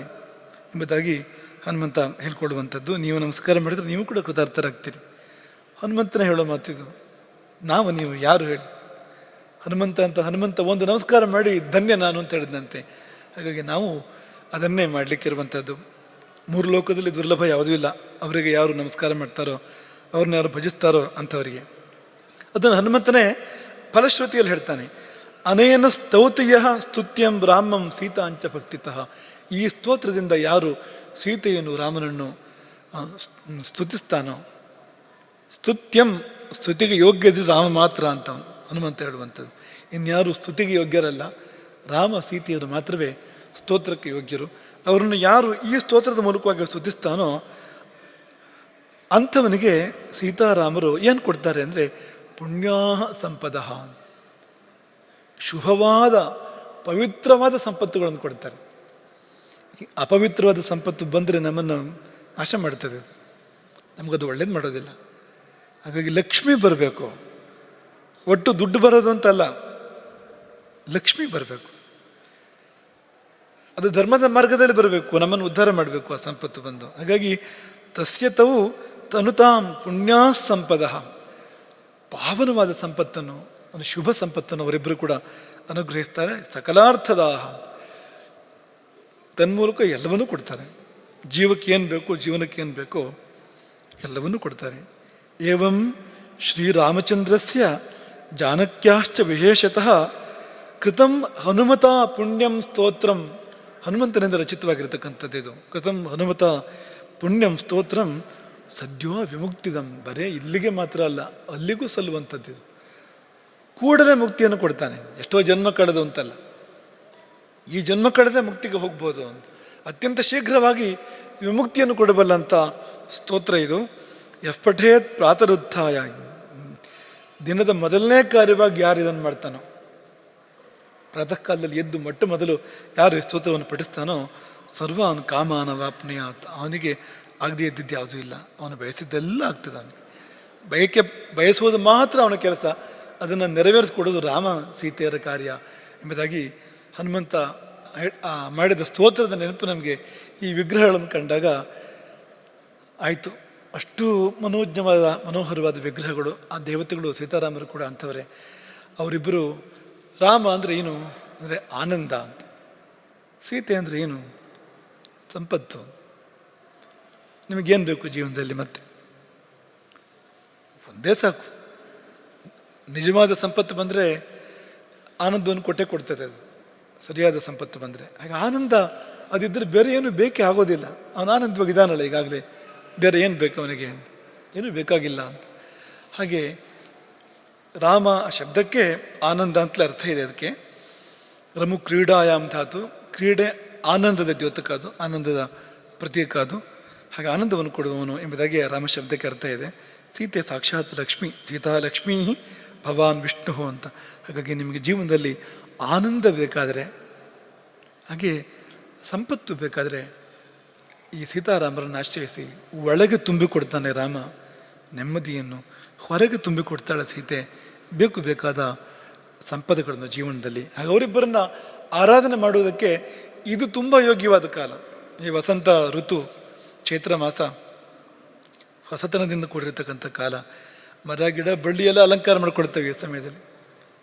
ಎಂಬುದಾಗಿ ಹನುಮಂತ ಹೇಳ್ಕೊಡುವಂಥದ್ದು. ನೀವು ನಮಸ್ಕಾರ ಮಾಡಿದರೆ ನೀವು ಕೂಡ ಕೃತಾರ್ಥರಾಗ್ತೀರಿ. ಹನುಮಂತನ ಹೇಳೋ ಮಾತಿದು. ನಾವು ನೀವು ಯಾರು ಹೇಳಿ? ಹನುಮಂತ ಒಂದು ನಮಸ್ಕಾರ ಮಾಡಿ ಧನ್ಯ ನಾನು ಅಂತ ಹೇಳಿದಂತೆ. ಹಾಗಾಗಿ ನಾವು ಅದನ್ನೇ ಮಾಡಲಿಕ್ಕಿರುವಂಥದ್ದು. 3 ಲೋಕದಲ್ಲಿ ದುರ್ಲಭ ಯಾವುದೂ ಇಲ್ಲ. ಅವರಿಗೆ ಯಾರು ನಮಸ್ಕಾರ ಮಾಡ್ತಾರೋ, ಅವ್ರನ್ನ ಯಾರು ಭಜಿಸ್ತಾರೋ ಅಂಥವರಿಗೆ. ಅದನ್ನು ಹನುಮಂತನೇ ಫಲಶ್ರುತಿಯಲ್ಲಿ ಹೇಳ್ತಾನೆ. ಅನೇನ ಸ್ತೌತಿಯ ಸ್ತುತ್ಯಂ ರಾಮಂ ಸೀತಾಂಚ ಭಕ್ತಿತಃ. ಈ ಸ್ತೋತ್ರದಿಂದ ಯಾರು ಸೀತೆಯನ್ನು ರಾಮನನ್ನು ಸ್ತುತಿಸ್ತಾನೋ, ಸ್ತುತ್ಯಂ, ಸ್ತುತಿಗೆ ಯೋಗ್ಯ ಇದ್ರೆ ರಾಮ ಮಾತ್ರ ಅಂತ ಹನುಮಂತ ಹೇಳುವಂಥದ್ದು. ಇನ್ಯಾರು ಸ್ತುತಿಗೆ ಯೋಗ್ಯರಲ್ಲ, ರಾಮ ಸೀತೆಯರು ಮಾತ್ರವೇ ಸ್ತೋತ್ರಕ್ಕೆ ಯೋಗ್ಯರು. ಅವರನ್ನು ಯಾರು ಈ ಸ್ತೋತ್ರದ ಮೂಲಕವಾಗಿ ಸ್ತುತಿಸ್ತಾನೋ ಅಂಥವನಿಗೆ ಸೀತಾರಾಮರು ಏನು ಕೊಡ್ತಾರೆ ಅಂದರೆ ಪುಣ್ಯಾ ಸಂಪದ, ಶುಭವಾದ ಪವಿತ್ರವಾದ ಸಂಪತ್ತುಗಳನ್ನು ಕೊಡ್ತಾರೆ. ಅಪವಿತ್ರವಾದ ಸಂಪತ್ತು ಬಂದರೆ ನಮ್ಮನ್ನು ನಾಶ ಮಾಡ್ತದೆ, ಅದು ನಮಗದು ಒಳ್ಳೇದು ಮಾಡೋದಿಲ್ಲ. ಹಾಗಾಗಿ ಲಕ್ಷ್ಮಿ ಬರಬೇಕು, ಒಟ್ಟು ದುಡ್ಡು ಬರೋದು ಅಂತಲ್ಲ, ಲಕ್ಷ್ಮಿ ಬರಬೇಕು. ಅದು ಧರ್ಮದ ಮಾರ್ಗದಲ್ಲಿ ಬರಬೇಕು, ನಮ್ಮನ್ನು ಉದ್ಧಾರ ಮಾಡಬೇಕು ಆ ಸಂಪತ್ತು ಬಂದು. ಹಾಗಾಗಿ ತಸ್ಯತವು ತನುತಾಂ ಪುಣ್ಯಾ ಸಂಪದ, ಪಾವನವಾದ ಸಂಪತ್ತನ್ನು, ಒಂದು ಶುಭ ಸಂಪತ್ತನ್ನು ಅವರಿಬ್ಬರು ಕೂಡ ಅನುಗ್ರಹಿಸ್ತಾರೆ. ಸಕಲಾರ್ಥದಾಹ, ತನ್ಮೂಲಕ ಎಲ್ಲವನ್ನೂ ಕೊಡ್ತಾರೆ. ಜೀವಕ್ಕೆ ಏನು ಬೇಕೋ, ಜೀವನಕ್ಕೆ ಏನು ಬೇಕೋ ಎಲ್ಲವನ್ನೂ ಕೊಡ್ತಾರೆ. ಏವಂ ಶ್ರೀರಾಮಚಂದ್ರಸ್ಯ ಜಾನಕ್ಯಾಶ್ಚ ವಿಶೇಷತಃ ಕೃತಂ ಹನುಮತ ಪುಣ್ಯಂ ಸ್ತೋತ್ರಂ. ಹನುಮಂತನಿಂದ ರಚಿತವಾಗಿರತಕ್ಕಂಥದ್ದು ಇದು. ಕೃತಂ ಹನುಮತ ಪುಣ್ಯಂ ಸ್ತೋತ್ರಂ ಸದ್ಯೋ ವಿಮುಕ್ತಿದಂ. ಬರೇ ಇಲ್ಲಿಗೆ ಮಾತ್ರ ಅಲ್ಲ, ಅಲ್ಲಿಗೂ ಸಲ್ಲುವಂಥದ್ದು. ಕೂಡಲೇ ಮುಕ್ತಿಯನ್ನು ಕೊಡ್ತಾನೆ. ಎಷ್ಟೋ ಜನ್ಮ ಕಳೆದು ಅಂತಲ್ಲ, ಈ ಜನ್ಮ ಕಳೆದೇ ಮುಕ್ತಿಗೆ ಹೋಗ್ಬೋದು ಅಂತ, ಅತ್ಯಂತ ಶೀಘ್ರವಾಗಿ ವಿಮುಕ್ತಿಯನ್ನು ಕೊಡಬಲ್ಲಂಥ ಸ್ತೋತ್ರ ಇದು. ಯಃಪಠೇತ್ ಪ್ರಾತರುತ್ಥಾಯ, ದಿನದ ಮೊದಲನೇ ಕಾರ್ಯವಾಗಿ ಯಾರು ಇದನ್ನು ಮಾಡ್ತಾನೋ, ಪ್ರಾತಃ ಕಾಲದಲ್ಲಿ ಎದ್ದು ಮೊಟ್ಟ ಮೊದಲು ಯಾರು ಈ ಸ್ತೋತ್ರವನ್ನು ಪಠಿಸ್ತಾನೋ ಸರ್ವಾನ್ ಕಾಮಾನ ವಾಪ್ನುಯಾತ್. ಅವನಿಗೆ ಆಗದೆ ಇದ್ದಿದ್ದು ಯಾವುದೂ ಇಲ್ಲ, ಅವನು ಬಯಸಿದ್ದೆಲ್ಲ ಆಗ್ತದೆ. ಅವನಿಗೆ ಬಯಸುವುದು ಮಾತ್ರ ಅವನ ಕೆಲಸ, ಅದನ್ನು ನೆರವೇರಿಸ್ಕೊಡೋದು ರಾಮ ಸೀತೆಯರ ಕಾರ್ಯ ಎಂಬುದಾಗಿ ಹನುಮಂತ ಮಾಡಿದ ಸ್ತೋತ್ರದ ನೆನಪು ನಮಗೆ ಈ ವಿಗ್ರಹಗಳನ್ನು ಕಂಡಾಗ ಆಯಿತು. ಅಷ್ಟು ಮನೋಹರವಾದ ವಿಗ್ರಹಗಳು, ಆ ದೇವತೆಗಳು ಸೀತಾರಾಮರು ಕೂಡ ಅಂಥವರೇ. ಅವರಿಬ್ಬರು, ರಾಮ ಅಂದರೆ ಏನು ಅಂದರೆ ಆನಂದ ಅಂತ, ಸೀತೆ ಅಂದರೆ ಏನು ಸಂಪತ್ತು. ನಿಮಗೇನು ಬೇಕು ಜೀವನದಲ್ಲಿ? ಮತ್ತೆ ಒಂದೇ ಸಾಕು. ನಿಜವಾದ ಸಂಪತ್ತು ಬಂದರೆ ಆನಂದವನ್ನು ಕೊಡ್ತದೆ, ಅದು ಸರಿಯಾದ ಸಂಪತ್ತು ಬಂದರೆ. ಹಾಗೆ ಆನಂದ ಅದಿದ್ದರೆ ಬೇರೆ ಏನು ಬೇಕೇ ಆಗೋದಿಲ್ಲ. ಅವನು ಆನಂದವಾಗಿದ್ದಾನಲ್ಲ ಈಗಾಗಲೇ, ಬೇರೆ ಏನು ಬೇಕು ಅವನಿಗೆ ಅಂತ, ಏನೂ ಬೇಕಾಗಿಲ್ಲ ಅಂತ. ಹಾಗೆ ರಾಮ ಶಬ್ದಕ್ಕೆ ಆನಂದ ಅಂತಲೇ ಅರ್ಥ ಇದೆ. ಅದಕ್ಕೆ ರಮು ಕ್ರೀಡಾಯಾಮ್ ಧಾತು, ಕ್ರೀಡೆ ಆನಂದದ ದ್ಯೋತಕ, ಅದು ಆನಂದದ ಪ್ರತೀಕ ಅದು. ಹಾಗೆ ಆನಂದವನ್ನು ಕೊಡುವವನು ಎಂಬುದಾಗಿ ರಾಮ ಶಬ್ದಕ್ಕೆ ಅರ್ಥ ಇದೆ. ಸೀತೆ ಸಾಕ್ಷಾತ್ ಲಕ್ಷ್ಮಿ, ಸೀತಾ ಲಕ್ಷ್ಮೀ ಭವಾನ್ ವಿಷ್ಣು ಅಂತ. ಹಾಗಾಗಿ ನಿಮಗೆ ಜೀವನದಲ್ಲಿ ಆನಂದ ಬೇಕಾದರೆ, ಹಾಗೆ ಸಂಪತ್ತು ಬೇಕಾದರೆ ಈ ಸೀತಾರಾಮರನ್ನು ಆಶ್ರಯಿಸಿ. ಒಳಗೆ ತುಂಬಿಕೊಡ್ತಾನೆ ರಾಮ ನೆಮ್ಮದಿಯನ್ನು, ಹೊರಗೆ ತುಂಬಿಕೊಡ್ತಾಳೆ ಸೀತೆ ಬೇಕಾದ ಸಂಪದಗಳನ್ನು ಜೀವನದಲ್ಲಿ. ಹಾಗೆ ಅವರಿಬ್ಬರನ್ನ ಆರಾಧನೆ ಮಾಡುವುದಕ್ಕೆ ಇದು ತುಂಬ ಯೋಗ್ಯವಾದ ಕಾಲ. ಈ ವಸಂತ ಋತು, ಚೈತ್ರ ಮಾಸ, ಹೊಸತನದಿಂದ ಕೂಡಿರ್ತಕ್ಕಂಥ ಕಾಲ. ಮರ ಗಿಡ ಬಳ್ಳಿ ಎಲ್ಲ ಅಲಂಕಾರ ಮಾಡ್ಕೊಳ್ತೇವೆ ಈ ಸಮಯದಲ್ಲಿ.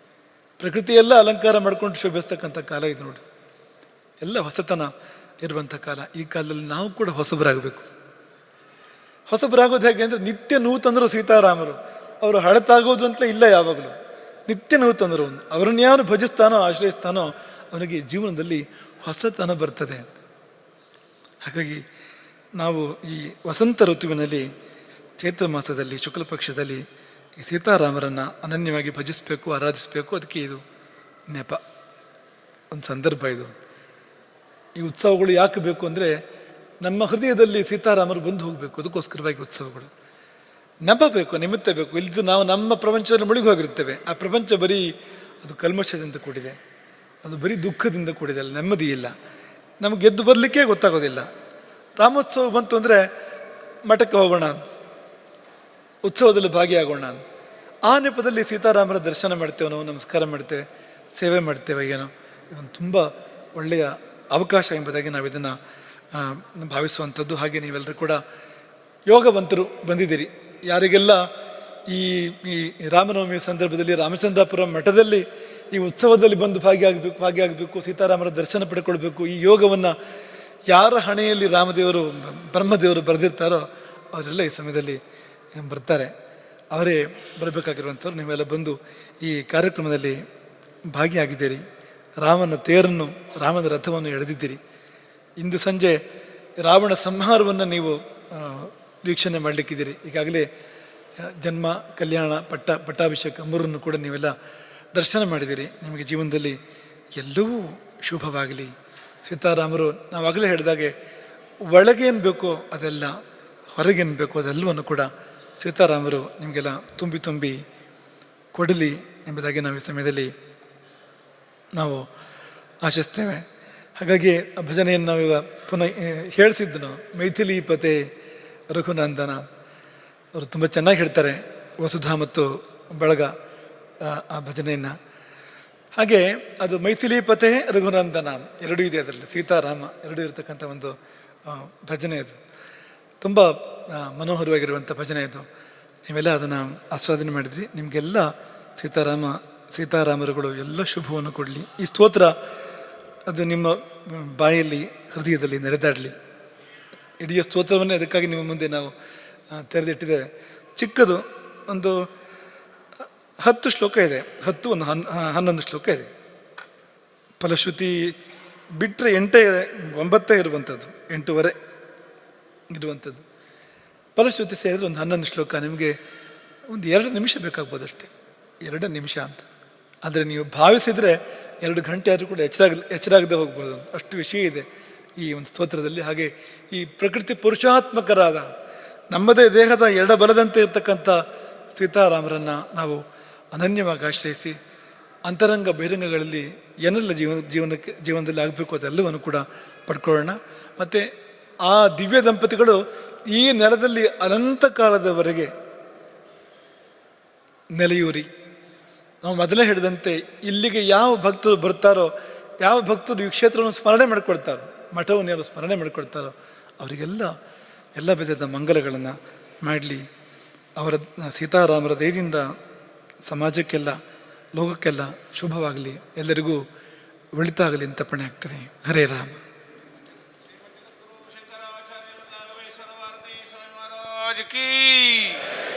ಪ್ರಕೃತಿ ಎಲ್ಲ ಅಲಂಕಾರ ಮಾಡ್ಕೊಂಡು ಶೋಭಿಸ್ತಕ್ಕಂಥ ಕಾಲ ಇದು ನೋಡಿ. ಎಲ್ಲ ಹೊಸತನ ಇರುವಂಥ ಕಾಲ. ಈ ಕಾಲದಲ್ಲಿ ನಾವು ಕೂಡ ಹೊಸಬರಾಗಬೇಕು. ಹೊಸಬರಾಗೋದು ಹೇಗೆ ಅಂದರೆ, ನಿತ್ಯ ನೂತನರು ಸೀತಾರಾಮರು. ಅವರು ಹಳತಾಗೋದು ಅಂತಲೇ ಇಲ್ಲ, ಯಾವಾಗಲೂ ನಿತ್ಯ ನೂತನರು. ಅವರನ್ನು ಯಾರು ಭಜಿಸ್ತಾನೋ ಆಶ್ರಯಿಸ್ತಾನೋ ಅವನಿಗೆ ಜೀವನದಲ್ಲಿ ಹೊಸತನ ಬರ್ತದೆ. ಹಾಗಾಗಿ ನಾವು ಈ ವಸಂತ ಋತುವಿನಲ್ಲಿ, ಚೈತ್ರ ಮಾಸದಲ್ಲಿ, ಶುಕ್ಲ ಪಕ್ಷದಲ್ಲಿ ಈ ಸೀತಾರಾಮರನ್ನು ಅನನ್ಯವಾಗಿ ಭಜಿಸಬೇಕು, ಆರಾಧಿಸಬೇಕು. ಅದಕ್ಕೆ ಇದು ನೆಪ, ಒಂದು ಸಂದರ್ಭ. ಇದು ಈ ಉತ್ಸವಗಳು ಯಾಕೆ ಬೇಕು ಅಂದರೆ, ನಮ್ಮ ಹೃದಯದಲ್ಲಿ ಸೀತಾರಾಮರು ಬಂದು ಹೋಗಬೇಕು. ಅದಕ್ಕೋಸ್ಕರವಾಗಿ ಉತ್ಸವಗಳು. ನೆಪ ಬೇಕು, ನಿಮಿತ್ತ ಬೇಕು. ಇಲ್ಲಿದ್ದು ನಾವು ನಮ್ಮ ಪ್ರಪಂಚದಲ್ಲಿ ಮುಳುಗಿ ಹೋಗಿರ್ತೇವೆ. ಆ ಪ್ರಪಂಚ ಬರೀ ಅದು ಕಲ್ಮಶದಿಂದ ಕೂಡಿದೆ, ಅದು ಬರೀ ದುಃಖದಿಂದ ಕೂಡಿದೆ, ಅಲ್ಲಿ ನೆಮ್ಮದಿ ಇಲ್ಲ. ನಮಗೆ ಗೆದ್ದು ಬರಲಿಕ್ಕೆ ಗೊತ್ತಾಗೋದಿಲ್ಲ. ರಾಮೋತ್ಸವ ಬಂತು ಅಂದರೆ ಮಠಕ್ಕೆ ಹೋಗೋಣ, ಉತ್ಸವದಲ್ಲಿ ಭಾಗಿಯಾಗೋಣ. ಆ ನೆಪದಲ್ಲಿ ಸೀತಾರಾಮರ ದರ್ಶನ ಮಾಡ್ತೇವೆ, ನಾವು ನಮಸ್ಕಾರ ಮಾಡ್ತೇವೆ, ಸೇವೆ ಮಾಡ್ತೇವೆ. ಏನೋ ಇದೊಂದು ತುಂಬ ಒಳ್ಳೆಯ ಅವಕಾಶ ಎಂಬುದಾಗಿ ನಾವು ಇದನ್ನು ಭಾವಿಸುವಂಥದ್ದು. ಹಾಗೆ ನೀವೆಲ್ಲರೂ ಕೂಡ ಯೋಗವಂತರು ಬಂದಿದ್ದೀರಿ. ಯಾರಿಗೆಲ್ಲ ಈ ರಾಮನವಮಿಯ ಸಂದರ್ಭದಲ್ಲಿ ರಾಮಚಂದ್ರಾಪುರ ಮಠದಲ್ಲಿ ಈ ಉತ್ಸವದಲ್ಲಿ ಬಂದು ಭಾಗಿಯಾಗಬೇಕು, ಸೀತಾರಾಮರ ದರ್ಶನ ಪಡ್ಕೊಳ್ಬೇಕು, ಈ ಯೋಗವನ್ನು ಯಾರ ಹಣೆಯಲ್ಲಿ ರಾಮದೇವರು, ಬ್ರಹ್ಮದೇವರು ಬರೆದಿರ್ತಾರೋ ಅವರೆಲ್ಲ ಈ ಸಮಯದಲ್ಲಿ ಬರ್ತಾರೆ. ಅವರೇ ಬರಬೇಕಾಗಿರುವಂಥವ್ರು. ನೀವೆಲ್ಲ ಬಂದು ಈ ಕಾರ್ಯಕ್ರಮದಲ್ಲಿ ಭಾಗಿಯಾಗಿದ್ದೀರಿ. ರಾಮನ ತೇರನ್ನು, ರಾಮನ ರಥವನ್ನು ಎಳೆದಿದ್ದೀರಿ. ಇಂದು ಸಂಜೆ ರಾವಣ ಸಂಹಾರವನ್ನು ನೀವು ವೀಕ್ಷಣೆ ಮಾಡಲಿಕ್ಕಿದ್ದೀರಿ. ಈಗಾಗಲೇ ಜನ್ಮ, ಕಲ್ಯಾಣ, ಪಟ್ಟಾಭಿಷೇಕ ಮೂರನ್ನು ಕೂಡ ನೀವೆಲ್ಲ ದರ್ಶನ ಮಾಡಿದ್ದೀರಿ. ನಿಮಗೆ ಜೀವನದಲ್ಲಿ ಎಲ್ಲವೂ ಶುಭವಾಗಲಿ. ಸೀತಾರಾಮರು ನಾವಾಗಲೇ ಹೇಳಿದಾಗೆ ಒಳಗೇನು ಬೇಕೋ ಅದೆಲ್ಲ, ಹೊರಗೇನು ಬೇಕೋ ಅದೆಲ್ಲವನ್ನು ಕೂಡ ಸೀತಾರಾಮರು ನಿಮಗೆಲ್ಲ ತುಂಬಿ ತುಂಬಿ ಕೊಡಲಿ ಎಂಬುದಾಗಿ ನಾವು ಈ ಸಮಯದಲ್ಲಿ ನಾವು ಆಶಿಸ್ತೇವೆ. ಹಾಗಾಗಿ ಆ ಭಜನೆಯನ್ನು ನಾವೀಗ ಪುನಃ ಹೇಳಿಸಿದ್ದು ನಾವು, ಮೈಥಿಲೀಪತೆ ರಘುನಂದನ. ಅವರು ತುಂಬ ಚೆನ್ನಾಗಿ ಹೇಳ್ತಾರೆ, ವಸುಧಾ ಮತ್ತು ಬಳಗ ಆ ಭಜನೆಯನ್ನು. ಹಾಗೆ ಅದು ಮೈಥಿಲೀಪತೆ ರಘುನಂದನ ಎರಡೂ ಇದೆ ಅದರಲ್ಲಿ, ಸೀತಾರಾಮ ಎರಡೂ ಇರತಕ್ಕಂಥ ಒಂದು ಭಜನೆ. ಅದು ತುಂಬ ಮನೋಹರವಾಗಿರುವಂಥ ಭಜನೆ. ಇದು ನೀವೆಲ್ಲ ಅದನ್ನು ಆಸ್ವಾದನೆ ಮಾಡಿದ್ರಿ. ನಿಮಗೆಲ್ಲ ಸೀತಾರಾಮರುಗಳು ಎಲ್ಲ ಶುಭವನ್ನು ಕೊಡಲಿ. ಈ ಸ್ತೋತ್ರ ಅದು ನಿಮ್ಮ ಬಾಯಲ್ಲಿ, ಹೃದಯದಲ್ಲಿ ನೆರೆದಾಡಲಿ. ಇಡೀ ಸ್ತೋತ್ರವನ್ನೇ ಅದಕ್ಕಾಗಿ ನಿಮ್ಮ ಮುಂದೆ ನಾವು ತೆರೆದಿಟ್ಟಿದ್ದೇವೆ. ಚಿಕ್ಕದು ಒಂದು 10 ಶ್ಲೋಕ ಇದೆ, 10 ಒಂದು 11 ಶ್ಲೋಕ ಇದೆ. ಫಲಶ್ರುತಿ ಬಿಟ್ಟರೆ 9 ಇರುವಂಥದ್ದು, 8:15 ಇರುವಂಥದ್ದು. ಫಲಶ್ರುತಿ ಸೇರಿದ್ರೆ ಒಂದು 11 ಶ್ಲೋಕ. ನಿಮಗೆ ಒಂದು 2 ನಿಮಿಷ ಬೇಕಾಗ್ಬೋದು ಅಷ್ಟೇ, 2 ನಿಮಿಷ ಅಂತ. ಆದರೆ ನೀವು ಭಾವಿಸಿದರೆ 2 ಗಂಟೆ ಆದರೂ ಕೂಡ ಎಚ್ಚರಾಗದೆ ಹೋಗ್ಬೋದು, ಅಷ್ಟು ವಿಷಯ ಇದೆ ಈ ಒಂದು ಸ್ತೋತ್ರದಲ್ಲಿ. ಹಾಗೆ ಈ ಪ್ರಕೃತಿ ಪುರುಷಾತ್ಮಕರಾದ, ನಮ್ಮದೇ ದೇಹದ ಎಡಬಲದಂತೆ ಇರ್ತಕ್ಕಂಥ ಸೀತಾರಾಮರನ್ನು ನಾವು ಅನನ್ಯವಾಗಿ ಆಶ್ರಯಿಸಿ, ಅಂತರಂಗ ಬಹಿರಂಗಗಳಲ್ಲಿ ಏನೆಲ್ಲ ಜೀವನದಲ್ಲಿ ಆಗಬೇಕು ಅದೆಲ್ಲವನ್ನು ಕೂಡ ಪಡ್ಕೊಳ್ಳೋಣ. ಮತ್ತು ಆ ದಿವ್ಯ ದಂಪತಿಗಳು ಈ ನೆಲದಲ್ಲಿ ಅನಂತ ಕಾಲದವರೆಗೆ ನೆಲೆಯೂರಿ. ನಾವು ಮೊದಲೇ ಹೇಳಿದಂತೆ, ಇಲ್ಲಿಗೆ ಯಾವ ಭಕ್ತರು ಬರ್ತಾರೋ, ಯಾವ ಭಕ್ತರು ಈ ಕ್ಷೇತ್ರವನ್ನು ಸ್ಮರಣೆ ಮಾಡಿಕೊಳ್ತಾರೋ, ಮಠವನ್ನು ಯಾರು ಸ್ಮರಣೆ ಮಾಡಿಕೊಳ್ತಾರೋ ಅವರಿಗೆಲ್ಲ ಎಲ್ಲ ವಿಧದ ಮಂಗಲಗಳನ್ನು ಮಾಡಲಿ. ಅವರ ಸೀತಾರಾಮರ ದಯದಿಂದ ಸಮಾಜಕ್ಕೆಲ್ಲ, ಲೋಕಕ್ಕೆಲ್ಲ ಶುಭವಾಗಲಿ, ಎಲ್ಲರಿಗೂ ಒಳಿತಾಗಲಿ ಅಂತ ಪಣೆ ಆಗ್ತದೆ. ಹರೇ ರಾಮ. की